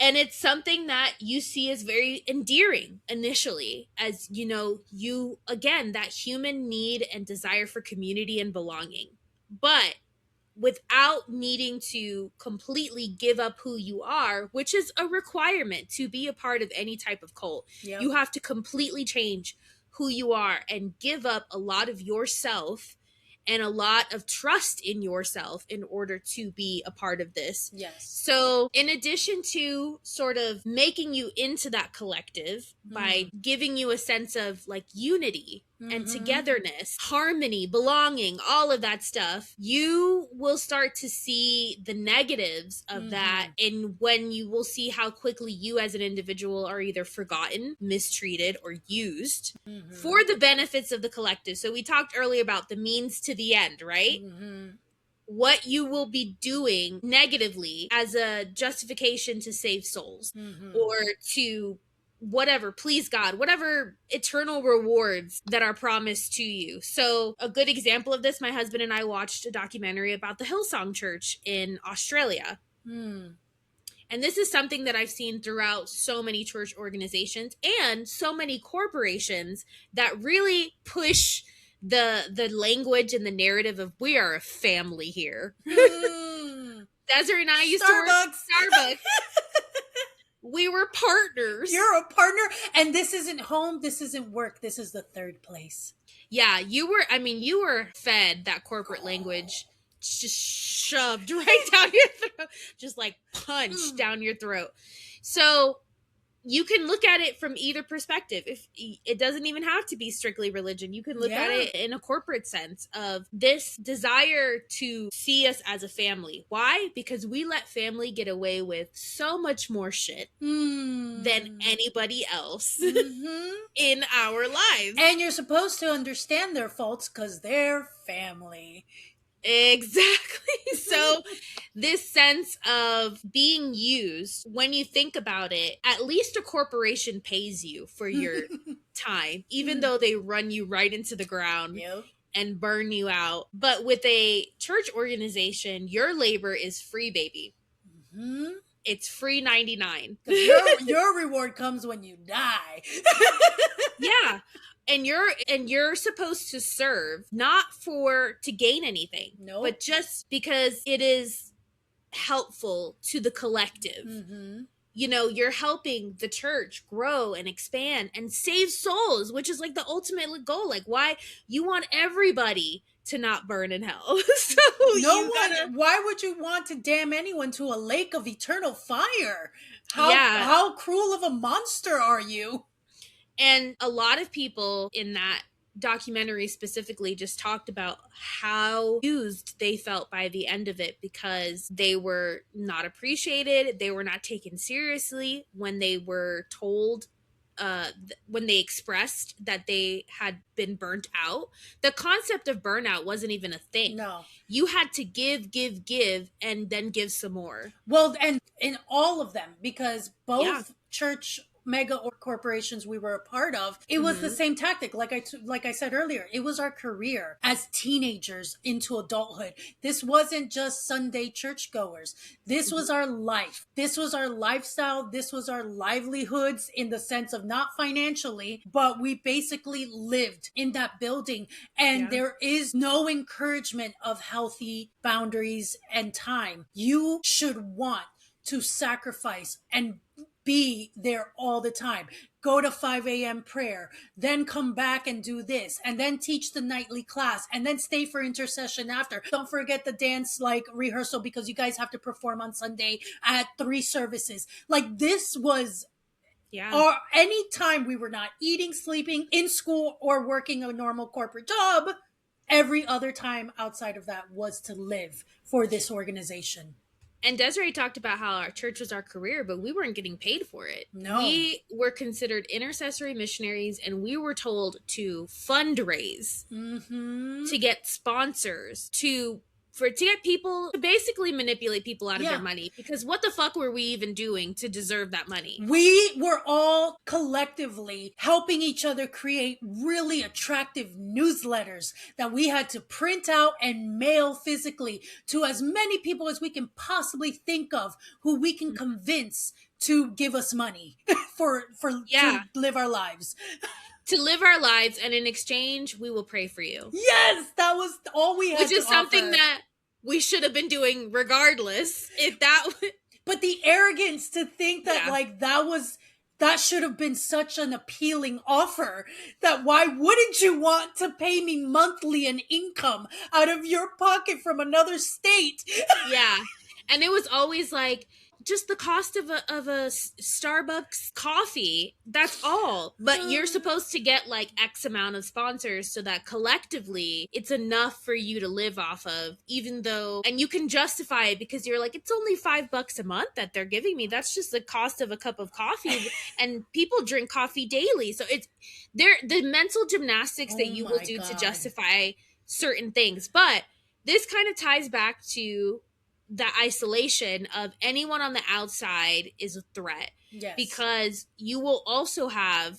And it's something that you see as very endearing initially, as again, that human need and desire for community and belonging. But without needing to completely give up who you are, which is a requirement to be a part of any type of cult. Yep. You have to completely change who you are and give up a lot of yourself and a lot of trust in yourself in order to be a part of this. Yes. So in addition to sort of making you into that collective by giving you a sense of like unity and togetherness, harmony, belonging, all of that stuff, you will start to see the negatives of that, and when you will see how quickly you as an individual are either forgotten, mistreated, or used for the benefits of the collective. So we talked earlier about the means to the end, right? What you will be doing negatively as a justification to save souls or to whatever, please God, whatever eternal rewards that are promised to you. So a good example of this, my husband and I watched a documentary about the Hillsong Church in Australia. And this is something that I've seen throughout so many church organizations and so many corporations that really push the language and the narrative of we are a family here. Desiree and I used to work at Starbucks. We were partners.
You're a partner, and this isn't home, this isn't work, this is the third place.
Yeah, you were fed that corporate language, just shoved right down your throat, just like punched down your throat. So you can look at it from either perspective. If it doesn't even have to be strictly religion, you can look at it in a corporate sense of this desire to see us as a family. Why? Because we let family get away with so much more shit than anybody else in our lives.
And you're supposed to understand their faults because they're family.
Exactly. So this sense of being used, when you think about it, at least a corporation pays you for your time, even though they run you right into the ground and burn you out. But with a church organization, your labor is free, baby. It's free 99.
Your reward comes when you die.
Yeah. And you're supposed to serve not to gain anything, but just because it is helpful to the collective. You're helping the church grow and expand and save souls, which is like the ultimate goal. Like, why you want everybody to not burn in hell. So
why would you want to damn anyone to a lake of eternal fire? How cruel of a monster are you?
And a lot of people in that documentary specifically just talked about how used they felt by the end of it, because they were not appreciated. They were not taken seriously when they were told, when they expressed that they had been burnt out. The concept of burnout wasn't even a thing.
No.
You had to give, and then give some more.
Well, and in all of them, because both church mega or corporations we were a part of, it was the same tactic. Like I said earlier, it was our career as teenagers into adulthood. This wasn't just Sunday churchgoers. This was our life. This was our lifestyle. This was our livelihoods, in the sense of not financially, but we basically lived in that building, and there is no encouragement of healthy boundaries and time. You should want to sacrifice and be there all the time. Go to 5 a.m. prayer, then come back and do this, and then teach the nightly class, and then stay for intercession after. Don't forget the dance rehearsal, because you guys have to perform on Sunday at 3 services. Like, this was or any time we were not eating, sleeping, in school, or working a normal corporate job. Every other time outside of that was to live for this organization.
And Desiree talked about how our church was our career, but we weren't getting paid for it.
No.
We were considered intercessory missionaries, and we were told to fundraise,
Mm-hmm.
to get sponsors, to get people, to basically manipulate people out of their
Yeah.
money. Because what the fuck were we even doing to deserve that money?
We were all collectively helping each other create really attractive newsletters that we had to print out and mail physically to as many people as we can possibly think of who we can convince to give us money for
Yeah.
to live our lives.
To live our lives, and in exchange, we will pray for you.
Yes, that was all we had
Which
to
is something
offer.
that we should have been doing regardless. If that
But the arrogance to think that
Yeah.
like that should have been such an appealing offer, that why wouldn't you want to pay me monthly an income out of your pocket from another state?
Yeah. And it was always like just the cost of a Starbucks coffee. That's all. But you're supposed to get like X amount of sponsors so that collectively it's enough for you to live off of, even though, and you can justify it because you're like, it's only $5 a month that they're giving me. That's just the cost of a cup of coffee. And people drink coffee daily. So it's the mental gymnastics that you will do to justify certain things. But this kind of ties back to the isolation of anyone on the outside is a threat.
Yes.
Because you will also have,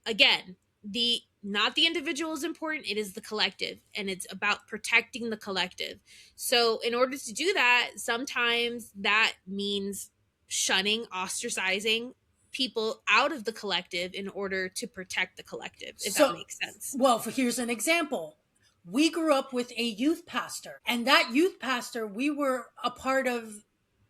again, the not the individual is important, it is the collective, and it's about protecting the collective. So in order to do that, sometimes that means shunning, ostracizing people out of the collective in order to protect the collective, if that makes sense.
Well, here's an example. We grew up with a youth pastor, and that youth pastor, we were a part of,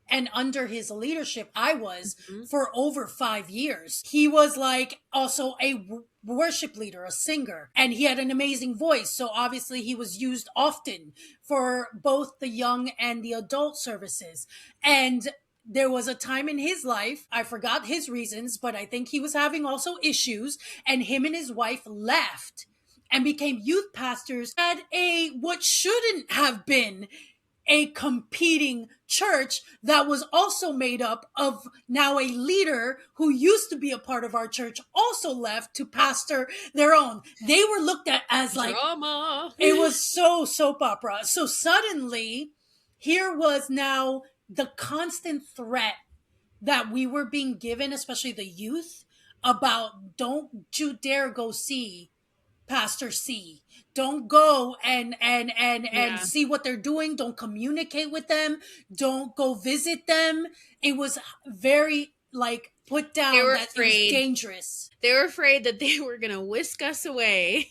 and under his leadership I was for over 5 years. He was like also a worship leader, a singer, and he had an amazing voice, so obviously he was used often for both the young and the adult services. And there was a time in his life, I forgot his reasons, but I think he was having also issues, and him and his wife left and became youth pastors at a what shouldn't have been a competing church that was also made up of now a leader who used to be a part of our church also left to pastor their own. They were looked at as like
drama.
It was so soap opera. So suddenly here was now the constant threat that we were being given, especially the youth, about don't you dare go see Pastor C. Don't go and see what they're doing. Don't communicate with them. Don't go visit them. It was very like put down that it was dangerous.
They were afraid that they were going to whisk us away.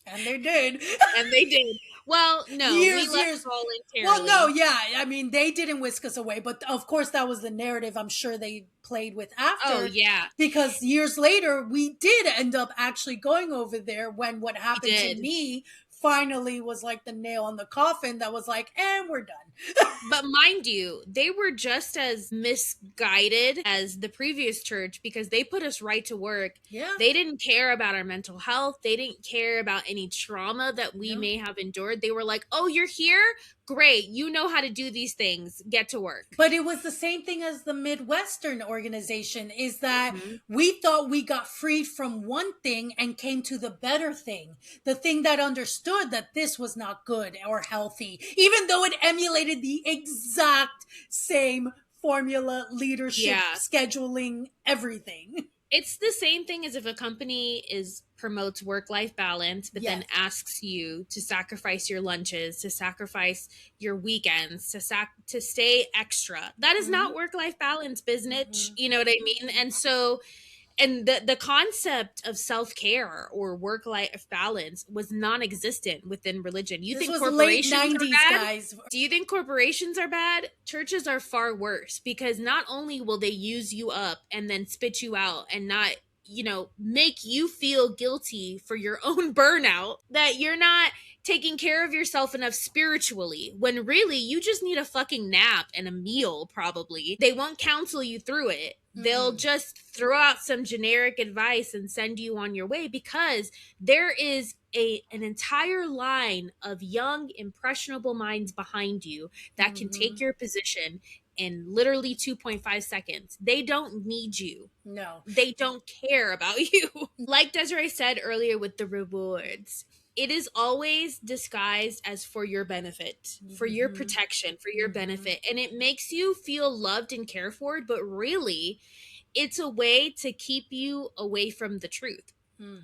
And they did.
And they did. Well, no, we left voluntarily.
Well, no, yeah. I mean, they didn't whisk us away, but of course that was the narrative I'm sure they played with after.
Oh, yeah.
Because years later, we did end up actually going over there when what happened to me finally was like the nail on the coffin that was like, and we're done.
But mind you, they were just as misguided as the previous church because they put us right to work.
Yeah.
They didn't care about our mental health. They didn't care about any trauma that we may have endured. They were like, oh, you're here? Great. You know how to do these things. Get to work.
But it was the same thing as the Midwestern organization, is that we thought we got freed from one thing and came to the better thing. The thing that understood that this was not good or healthy, even though it emulated the exact same formula, leadership, scheduling, everything.
It's the same thing as if a company promotes work-life balance, but then asks you to sacrifice your lunches, to sacrifice your weekends, to stay extra. That is not work-life balance, business. You know what I mean? And so, and the concept of self-care or work-life balance was non-existent within religion. You think corporations are bad? Guys. Do you think corporations are bad? Churches are far worse, because not only will they use you up and then spit you out and not, make you feel guilty for your own burnout, that you're not taking care of yourself enough spiritually, when really you just need a fucking nap and a meal. Probably they won't counsel you through it. They'll just throw out some generic advice and send you on your way, because there is an entire line of young, impressionable minds behind you that can take your position in literally 2.5 seconds. They don't need you.
No.
They don't care about you. Like Desiree said earlier with the rewards, it is always disguised as for your benefit, for your protection, for your benefit. And it makes you feel loved and cared for, but really, it's a way to keep you away from the truth.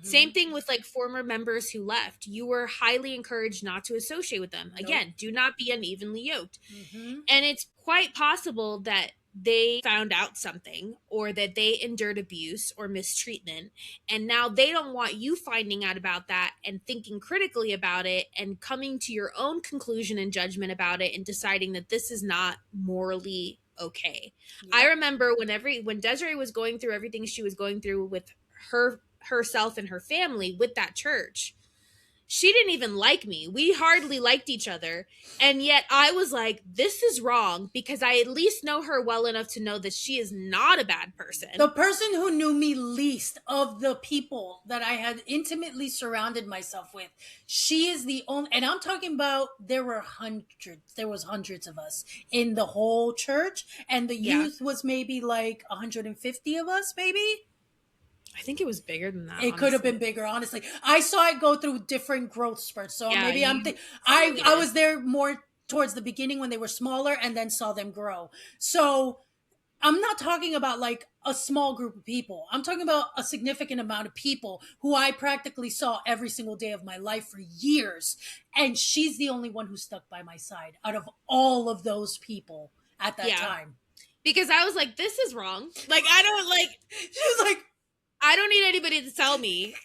Same thing with like former members who left. You were highly encouraged not to associate with them. Again, do not be unevenly yoked. And it's quite possible that they found out something or that they endured abuse or mistreatment. And now they don't want you finding out about that and thinking critically about it and coming to your own conclusion and judgment about it and deciding that this is not morally okay. I remember when Desiree was going through everything she was going through with herself and her family with that church, she didn't even like me. We hardly liked each other. And yet I was like, this is wrong, because I at least know her well enough to know that she is not a bad person.
The person who knew me least of the people that I had intimately surrounded myself with, she is the only, and I'm talking about there was hundreds of us in the whole church, and the youth was maybe like 150 of us, maybe.
I think it was bigger than that.
It could have been bigger, honestly. I saw it go through different growth spurts. So maybe I was there more towards the beginning when they were smaller and then saw them grow. So I'm not talking about like a small group of people. I'm talking about a significant amount of people who I practically saw every single day of my life for years. And she's the only one who stuck by my side out of all of those people at that time.
Because I was like, this is wrong. Like, I don't like...
She was like...
I don't need anybody to tell me.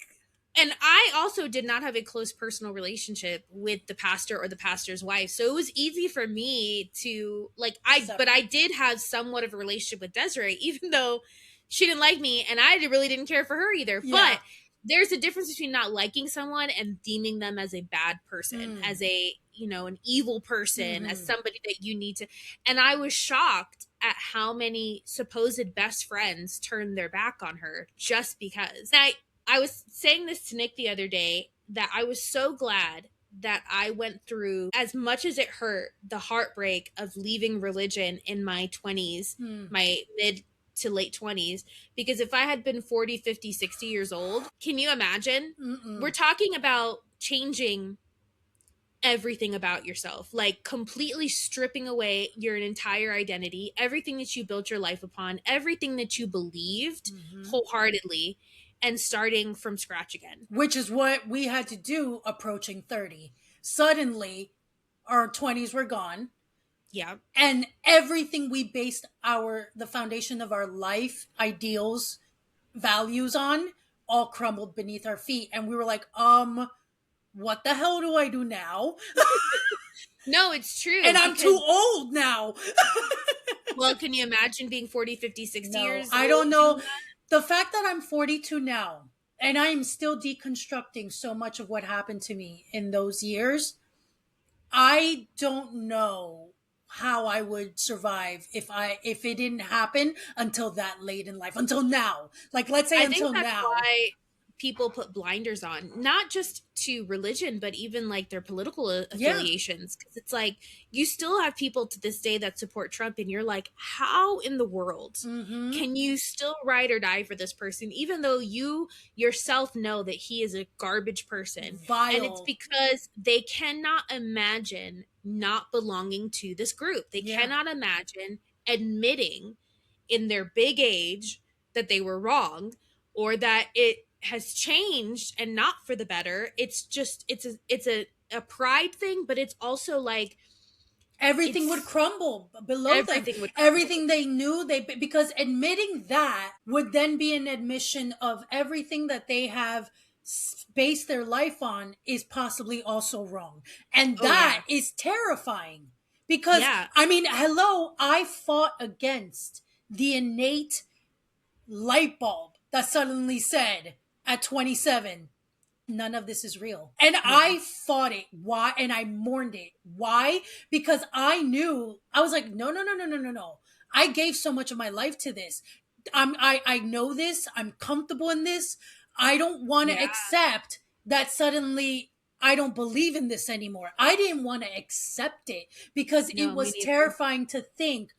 And I also did not have a close personal relationship with the pastor or the pastor's wife. So it was easy for me to but I did have somewhat of a relationship with Desiree, even though she didn't like me and I really didn't care for her either. Yeah. But there's a difference between not liking someone and deeming them as a bad person, as a, an evil person, as somebody that you need to. And I was shocked at how many supposed best friends turned their back on her just because. And I was saying this to Nick the other day, that I was so glad that I went through, as much as it hurt, the heartbreak of leaving religion in my 20s, my mid to late 20s, because if I had been 40, 50, 60 years old, can you imagine? We're talking about changing everything about yourself, like completely stripping away your entire identity, everything that you built your life upon, everything that you believed wholeheartedly, and starting from scratch again.
Which is what we had to do approaching 30. Suddenly, our 20s were gone.
Yeah.
And everything we based the foundation of our life, ideals, values on, all crumbled beneath our feet. And we were like, what the hell do I do now?
No, it's true.
And I'm too old now.
Well, can you imagine being 40, 50, 60 years old?
I don't know. The fact that I'm 42 now, and I am still deconstructing so much of what happened to me in those years, I don't know how I would survive if it didn't happen until that late in life, until now. Like, let's say until now. I think that's
why people put blinders on, not just to religion, but even like their political affiliations. Because it's like, you still have people to this day that support Trump, and you're like, how in the world can you still ride or die for this person, even though you yourself know that he is a garbage person?
Vile.
And it's because they cannot imagine not belonging to this group. They cannot imagine admitting in their big age that they were wrong, or that it has changed and not for the better. It's just, it's a pride thing, but it's also like
everything would crumble below them. Everything they knew, because admitting that would then be an admission of everything that they have based their life on is possibly also wrong. And that is terrifying, because I mean, hello, I fought against the innate light bulb that suddenly said at 27, none of this is real. And I fought it. Why? And I mourned it. Why? Because I knew, I was like, no. I gave so much of my life to this. I know this. I'm comfortable in this. I don't want to accept that suddenly I don't believe in this anymore. I didn't want to accept it because it was terrifying to think,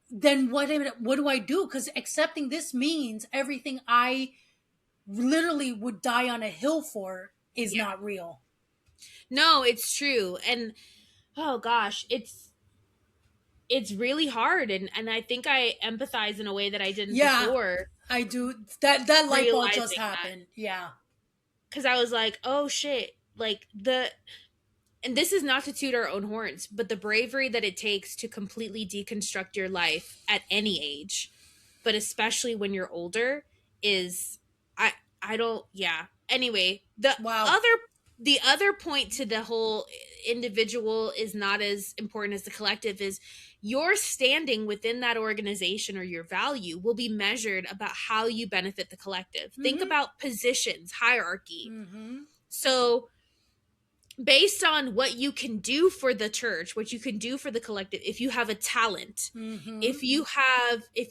then what do I do? Because accepting this means everything I literally would die on a hill for is
Yeah.
not real.
No, it's true. And oh gosh, it's really hard, and I think I empathize in a way that I didn't
Yeah,
before,
I do. That light bulb just
realizing that.
happened. Yeah.
Cuz I was like, "Oh shit." Like the and this is not to toot our own horns, but the bravery that it takes to completely deconstruct your life at any age, but especially when you're older, is I I don't yeah. Anyway,
Wow.
other the other point to the whole individual is not as important as the collective is your standing within that organization or your value will be measured about how you benefit the collective. Think
Mm-hmm.
about positions, hierarchy.
Mm-hmm.
So based on what you can do for the church, what you can do for the collective, if you have a talent,
Mm-hmm.
if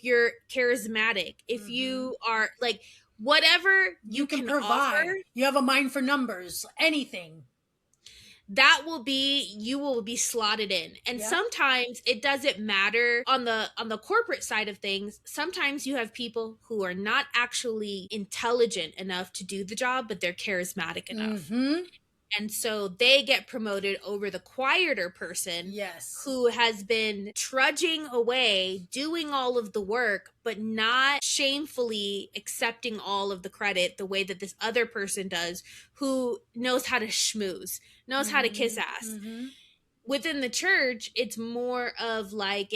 you're charismatic, if
Mm-hmm.
you are like whatever
You
you
can
can
provide.
offer,
You have a mind for numbers. Anything.
that will be you will be slotted in. And
Yep.
sometimes it doesn't matter on the corporate side of things. Sometimes you have people who are not actually intelligent enough to do the job, but they're charismatic enough.
Mm-hmm.
And so they get promoted over the quieter person
Yes.
who has been trudging away, doing all of the work, but not shamefully accepting all of the credit the way that this other person does, who knows how to schmooze, knows how to kiss
Mm-hmm.
ass.
Mm-hmm.
Within the church, it's more of like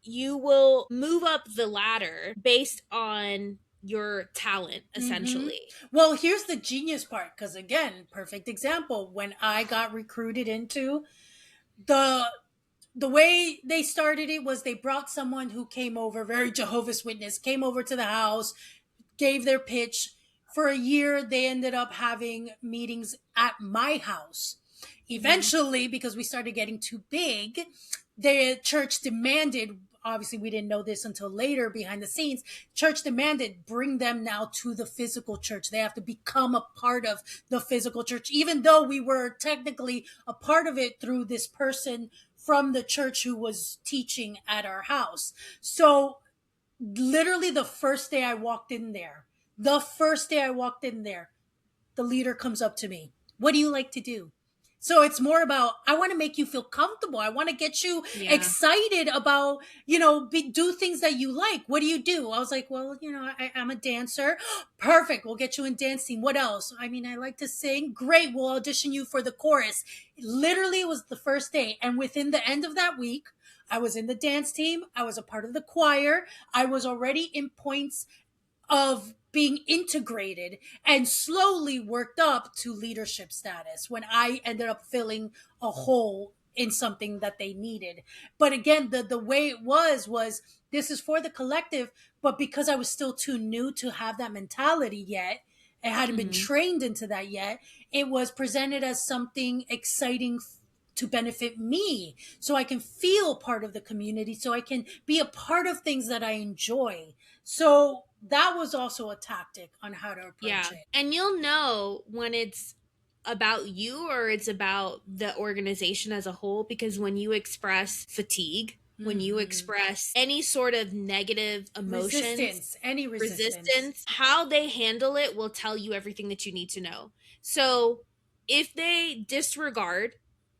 you will move up the ladder based on your talent,
Mm-hmm.
essentially.
Well, here's the genius part, because again, perfect example. When I got recruited into the the way they started it was they brought someone who came over, very Jehovah's Witness, came over to the house, gave their pitch. For a year, they ended up having meetings at my house.
Mm-hmm.
Eventually, because we started getting too big, the church demanded, obviously we didn't know this until later behind the scenes, church demanded bring them now to the physical church. They have to become a part of the physical church, even though we were technically a part of it through this person from the church who was teaching at our house. So literally the first day I walked in there, the leader comes up to me. What do you like to do? So it's more about, I want to make you feel comfortable. I want to get you
Yeah.
excited about, do things that you like. What do you do? I was like, well, I'm a dancer. Perfect. We'll get you in dance team. What else? I mean, I like to sing. Great. We'll audition you for the chorus. Literally, it was the first day. And within the end of that week, I was in the dance team. I was a part of the choir. I was already in points of being integrated and slowly worked up to leadership status when I ended up filling a hole in something that they needed. But again, the way it was this is for the collective, but because I was still too new to have that mentality yet, I hadn't been
Mm-hmm.
trained into that yet, it was presented as something exciting to benefit me so I can feel part of the community, so I can be a part of things that I enjoy. So that was also a tactic on how to
Yeah.
approach it.
And you'll know when it's about you or it's about the organization as a whole, because when you express fatigue, when you
Mm-hmm.
express any sort of negative emotions,
Resistance, any resistance.
resistance, how they handle it will tell you everything that you need to know. So if they disregard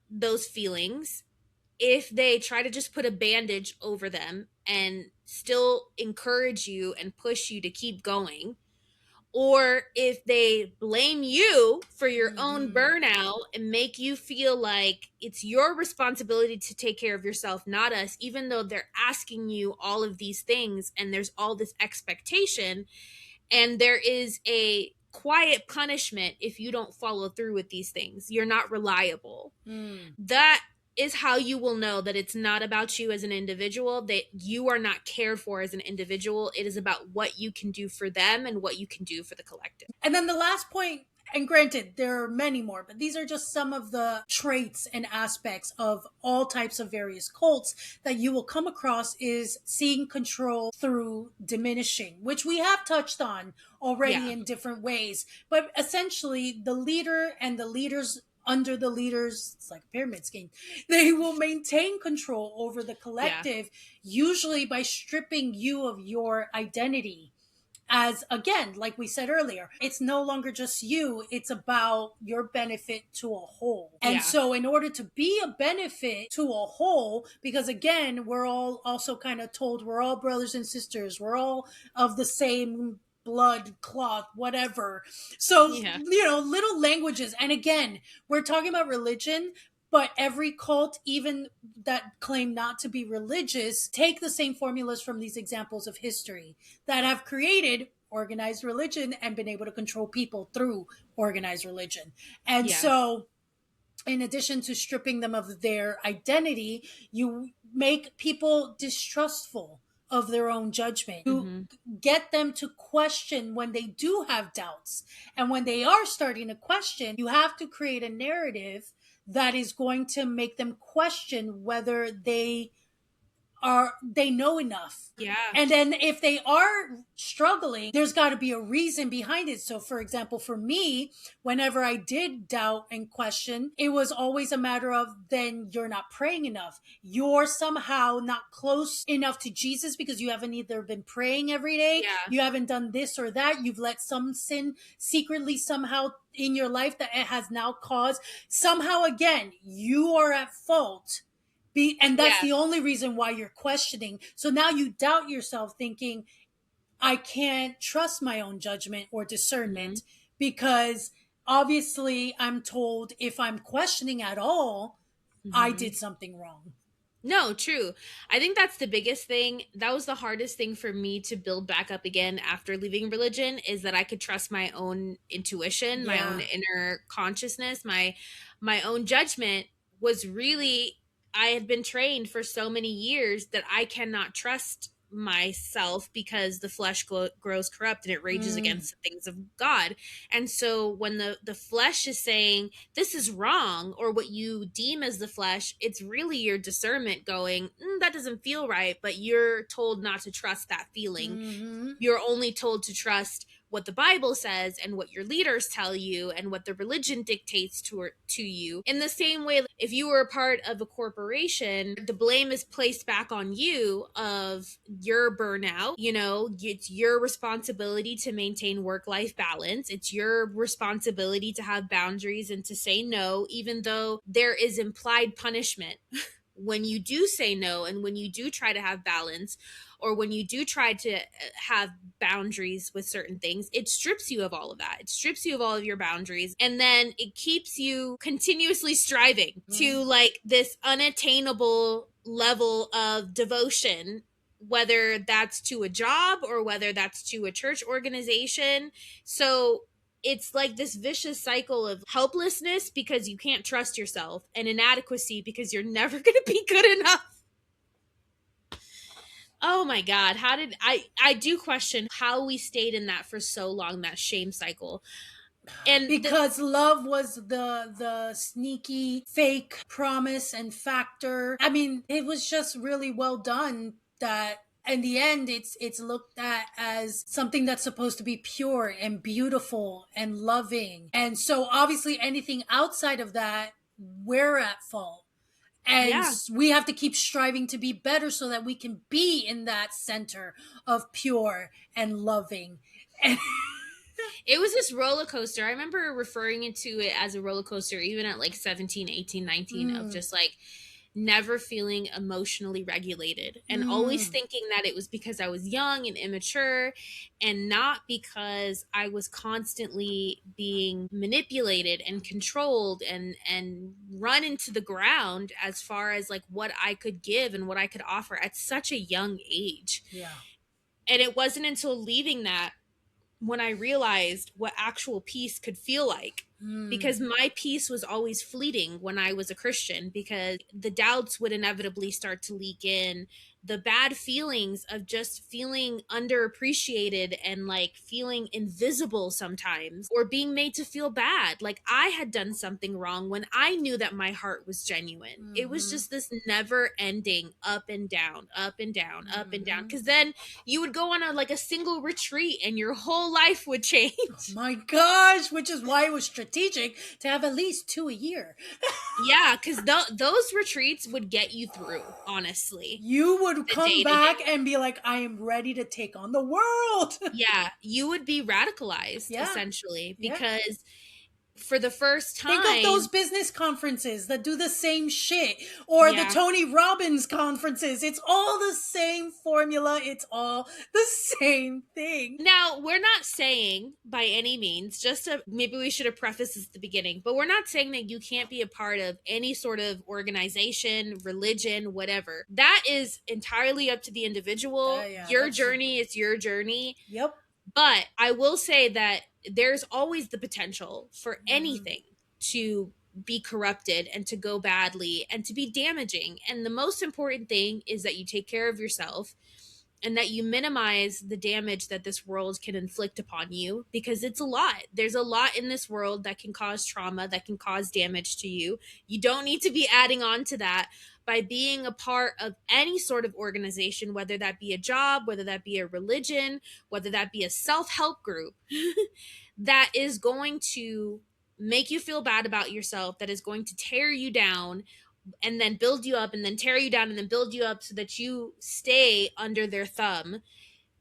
those feelings, if they try to just put a bandage over them and still encourage you and push you to keep going, or if they blame you for your own
Mm-hmm.
burnout and make you feel like it's your responsibility to take care of yourself, not us, even though they're asking you all of these things and there's all this expectation, and there is a quiet punishment if you don't follow through with these things. You're not reliable.
Mm.
That is how you will know that it's not about you as an individual, that you are not cared for as an individual. It is about what you can do for them and what you can do for the collective.
And then the last point, and granted, there are many more, but these are just some of the traits and aspects of all types of various cults that you will come across is seeing control through diminishing, which we have touched on already
Yeah.
in different ways. But essentially, the leader and the leaders under the leaders, it's like a pyramid scheme, they will maintain control over the
Yeah.
collective, usually by stripping you of your identity. As again, like we said earlier, it's no longer just you, it's about your benefit to a whole. And
Yeah.
so in order to be a benefit to a whole, because again, we're all also kind of told we're all brothers and sisters, we're all of the same blood cloth, whatever. So,
Yeah.
little languages. And again, we're talking about religion, but every cult, even that claim not to be religious, take the same formulas from these examples of history that have created organized religion and been able to control people through organized religion. And
Yeah.
so, in addition to stripping them of their identity, you make people distrustful of their own judgment. You
Mm-hmm.
get them to question when they do have doubts. And when they are starting to question, you have to create a narrative that is going to make them question whether they know enough.
Yeah.
And then if they are struggling, there's got to be a reason behind it. So for example, for me, whenever I did doubt and question, it was always a matter of, then you're not praying enough, you're somehow not close enough to Jesus, because you haven't either been praying every day,
Yeah.
you haven't done this or that, you've let some sin secretly somehow in your life that it has now caused, somehow again you are at fault. And that's
Yeah.
the only reason why you're questioning. So now you doubt yourself, thinking, I can't trust my own judgment or
Mm-hmm.
discernment, because obviously I'm told if I'm questioning at all, I
Mm-hmm.
did something wrong.
No, true. I think that's the biggest thing. That was the hardest thing for me to build back up again after leaving religion, is that I could trust my own intuition, my own
Yeah.
inner consciousness, my own judgment was really, I had been trained for so many years that I cannot trust myself because the flesh grows corrupt and it rages
Mm.
against the things of God. And so when the flesh is saying this is wrong, or what you deem as the flesh, it's really your discernment going, that doesn't feel right, but you're told not to trust that feeling.
Mm-hmm.
You're only told to trust what the Bible says and what your leaders tell you and what the religion dictates to you. In the same way, if you were a part of a corporation, the blame is placed back on you of your burnout. It's your responsibility to maintain work-life balance. It's your responsibility to have boundaries and to say no, even though there is implied punishment when you do say no, and when you do try to have balance, or when you do try to have boundaries with certain things. It strips you of all of that. It strips you of all of your boundaries, and then it keeps you continuously striving to like this unattainable level of devotion, whether that's to a job or whether that's to a church organization. So it's like this vicious cycle of helplessness because you can't trust yourself, and inadequacy because you're never going to be good enough. Oh my god, how did I do question how we stayed in that for so long, that shame cycle. And
Because love was the sneaky fake promise and factor. I mean, it was just really well done, that in the end it's looked at as something that's supposed to be pure and beautiful and loving. And so obviously anything outside of that, we're at fault. And
yeah,
we have to keep striving to be better so that we can be in that center of pure and loving. And
it was this roller coaster. I remember referring to it as a roller coaster even at like 17, 18, 19, of
mm,
just like never feeling emotionally regulated, and always
mm,
thinking that it was because I was young and immature, and not because I was constantly being manipulated and controlled and run into the ground as far as like what I could give and what I could offer at such a young age.
yeah.
And it wasn't until leaving that when I realized what actual peace could feel like.
Mm.
Because my peace was always fleeting when I was a Christian, because the doubts would inevitably start to leak in. The bad feelings of just feeling underappreciated and like feeling invisible sometimes, or being made to feel bad. Like I had done something wrong when I knew that my heart was genuine. It was
Mm-hmm.
just this never ending up and down, up and down, up and down.
Mm-hmm.
Cause then you would go on a single retreat and your whole life would change.
My gosh, which is why it was strategic to have at least 2 a year.
Yeah, because those retreats would get you through, honestly,
You would
the
come
day to
back
day.
and be like, I am ready to take on the world.
Yeah, you would be radicalized
Yeah.
essentially
Yeah.
because for the first
Think of those
time,
business conferences that do the same shit, or the
yeah.
Tony Robbins conferences. It's all the same formula. It's all the same thing.
Now, we're not saying by any means, just to maybe we should have prefaced this at the beginning, but we're not saying that you can't be a part of any sort of organization, religion, whatever. That is entirely up to the individual.
Yeah,
Your
that's
journey is your journey.
yep.
But I will say that there's always the potential for
Mm,
anything to be corrupted and to go badly and to be damaging. And the most important thing is that you take care of yourself and that you minimize the damage that this world can inflict upon you because it's a lot. There's a lot in this world that can cause trauma, that can cause damage to you. You don't need to be adding on to that by being a part of any sort of organization, whether that be a job, whether that be a religion, whether that be a self help group that is going to make you feel bad about yourself, that is going to tear you down and then build you up and then tear you down and then build you up so that you stay under their thumb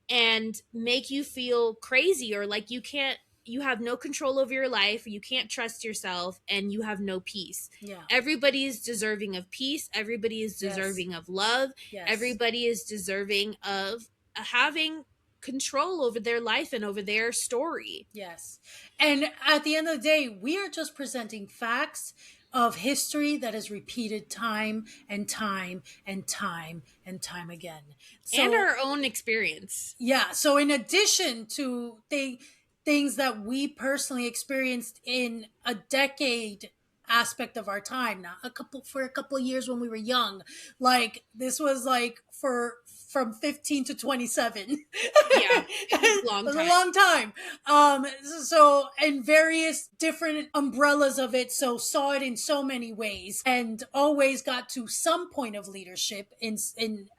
and make you feel crazy or like you have no control over your life, you can't trust yourself, and you have no peace.
yeah.
Everybody is deserving of peace. Everybody is
Yes.
deserving of love.
Yes.
Everybody is deserving of having control over their life and over their story.
Yes. And at the end of the day, we are just presenting facts of history that is repeated time and time and time and time again.
And
So,
our own experience.
yeah. So, in addition to things that we personally experienced in a decade aspect of our time, not a couple years when we were young, like this was like for from 15 to 27.
Yeah, it was a
It
long
was a
time.
long time. So in various different umbrellas of it, so saw it in so many ways, and always got to some point of leadership in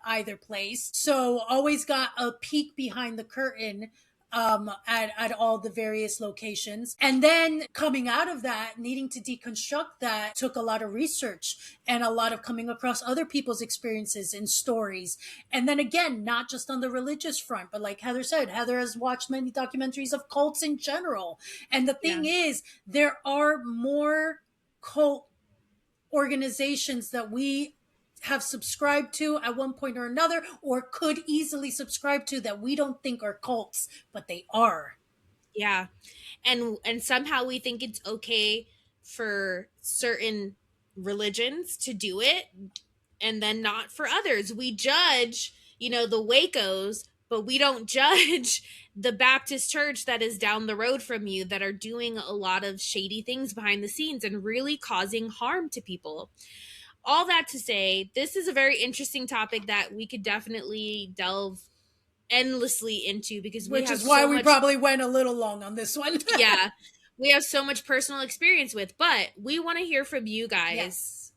either place. So always got a peek behind the curtain at all the various locations. And then coming out of that, needing to deconstruct that took a lot of research and a lot of coming across other people's experiences and stories. And then again, not just on the religious front, but like Heather said, Heather has watched many documentaries of cults in general. And the
Yeah.
thing is, there are more cult organizations that we have subscribed to at one point or another, or could easily subscribe to, that we don't think are cults, but they are.
Yeah. And somehow we think it's okay for certain religions to do it and then not for others. We judge, the Wacos, but we don't judge the Baptist church that is down the road from you that are doing a lot of shady things behind the scenes and really causing harm to people. All that to say, this is a very interesting topic that we could definitely delve endlessly into because we
Which
have
is why
so
we
much.
probably went a little long on this one.
Yeah, we have so much personal experience with, but we want to hear from you guys.
Yes.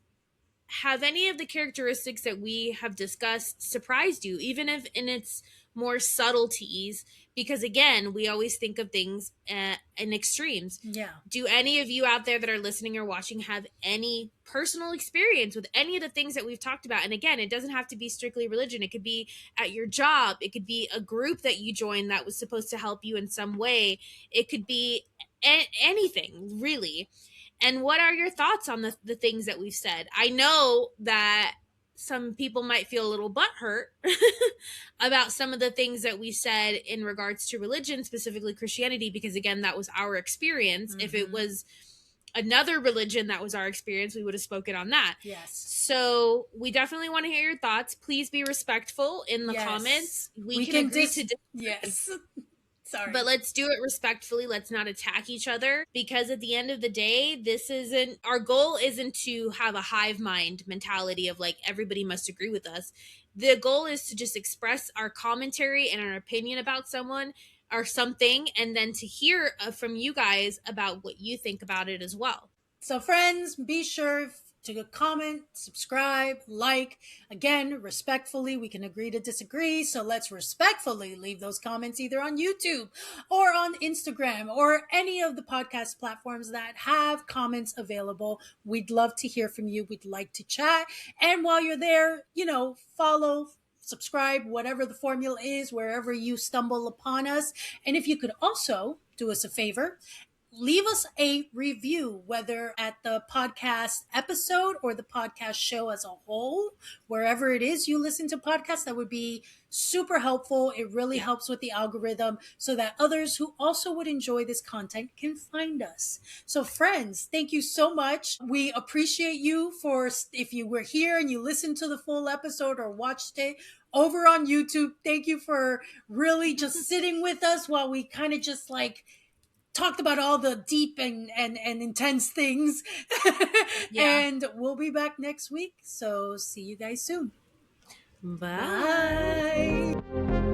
Have any of the characteristics that we have discussed surprised you, even if in its more subtleties? Because again, we always think of things in extremes.
Yeah.
Do any of you out there that are listening or watching have any personal experience with any of the things that we've talked about? And again, it doesn't have to be strictly religion. It could be at your job. It could be a group that you joined that was supposed to help you in some way. It could be anything, really. And what are your thoughts on the things that we've said? I know that some people might feel a little butthurt about some of the things that we said in regards to religion, specifically Christianity, because again, that was our experience. If it was another religion that was our experience, we would have spoken on that.
Yes.
So we definitely want to hear your thoughts. Please be respectful in the
Yes.
comments. We can agree to disagree.
Yes. Sorry.
But let's do it respectfully. Let's not attack each other, because at the end of the day, our goal isn't to have a hive mind mentality of like everybody must agree with us. The goal is to just express our commentary and our opinion about someone or something, and then to hear from you guys about what you think about it as well.
So friends, be sure to comment, subscribe, like. Again, respectfully, we can agree to disagree. So let's respectfully leave those comments either on YouTube or on Instagram or any of the podcast platforms that have comments available. We'd love to hear from you. We'd like to chat. And while you're there, follow, subscribe, whatever the formula is, wherever you stumble upon us. And if you could also do us a favor, leave us a review, whether at the podcast episode or the podcast show as a whole, wherever it is you listen to podcasts. That would be super helpful. It really helps with the algorithm so that others who also would enjoy this content can find us. So friends, thank you so much. We appreciate you for, if you were here and you listened to the full episode or watched it over on YouTube, thank you for really just sitting with us while we kind of just talked about all the deep and intense things.
Yeah.
And we'll be back next week. So see you guys soon.
Bye.
Bye.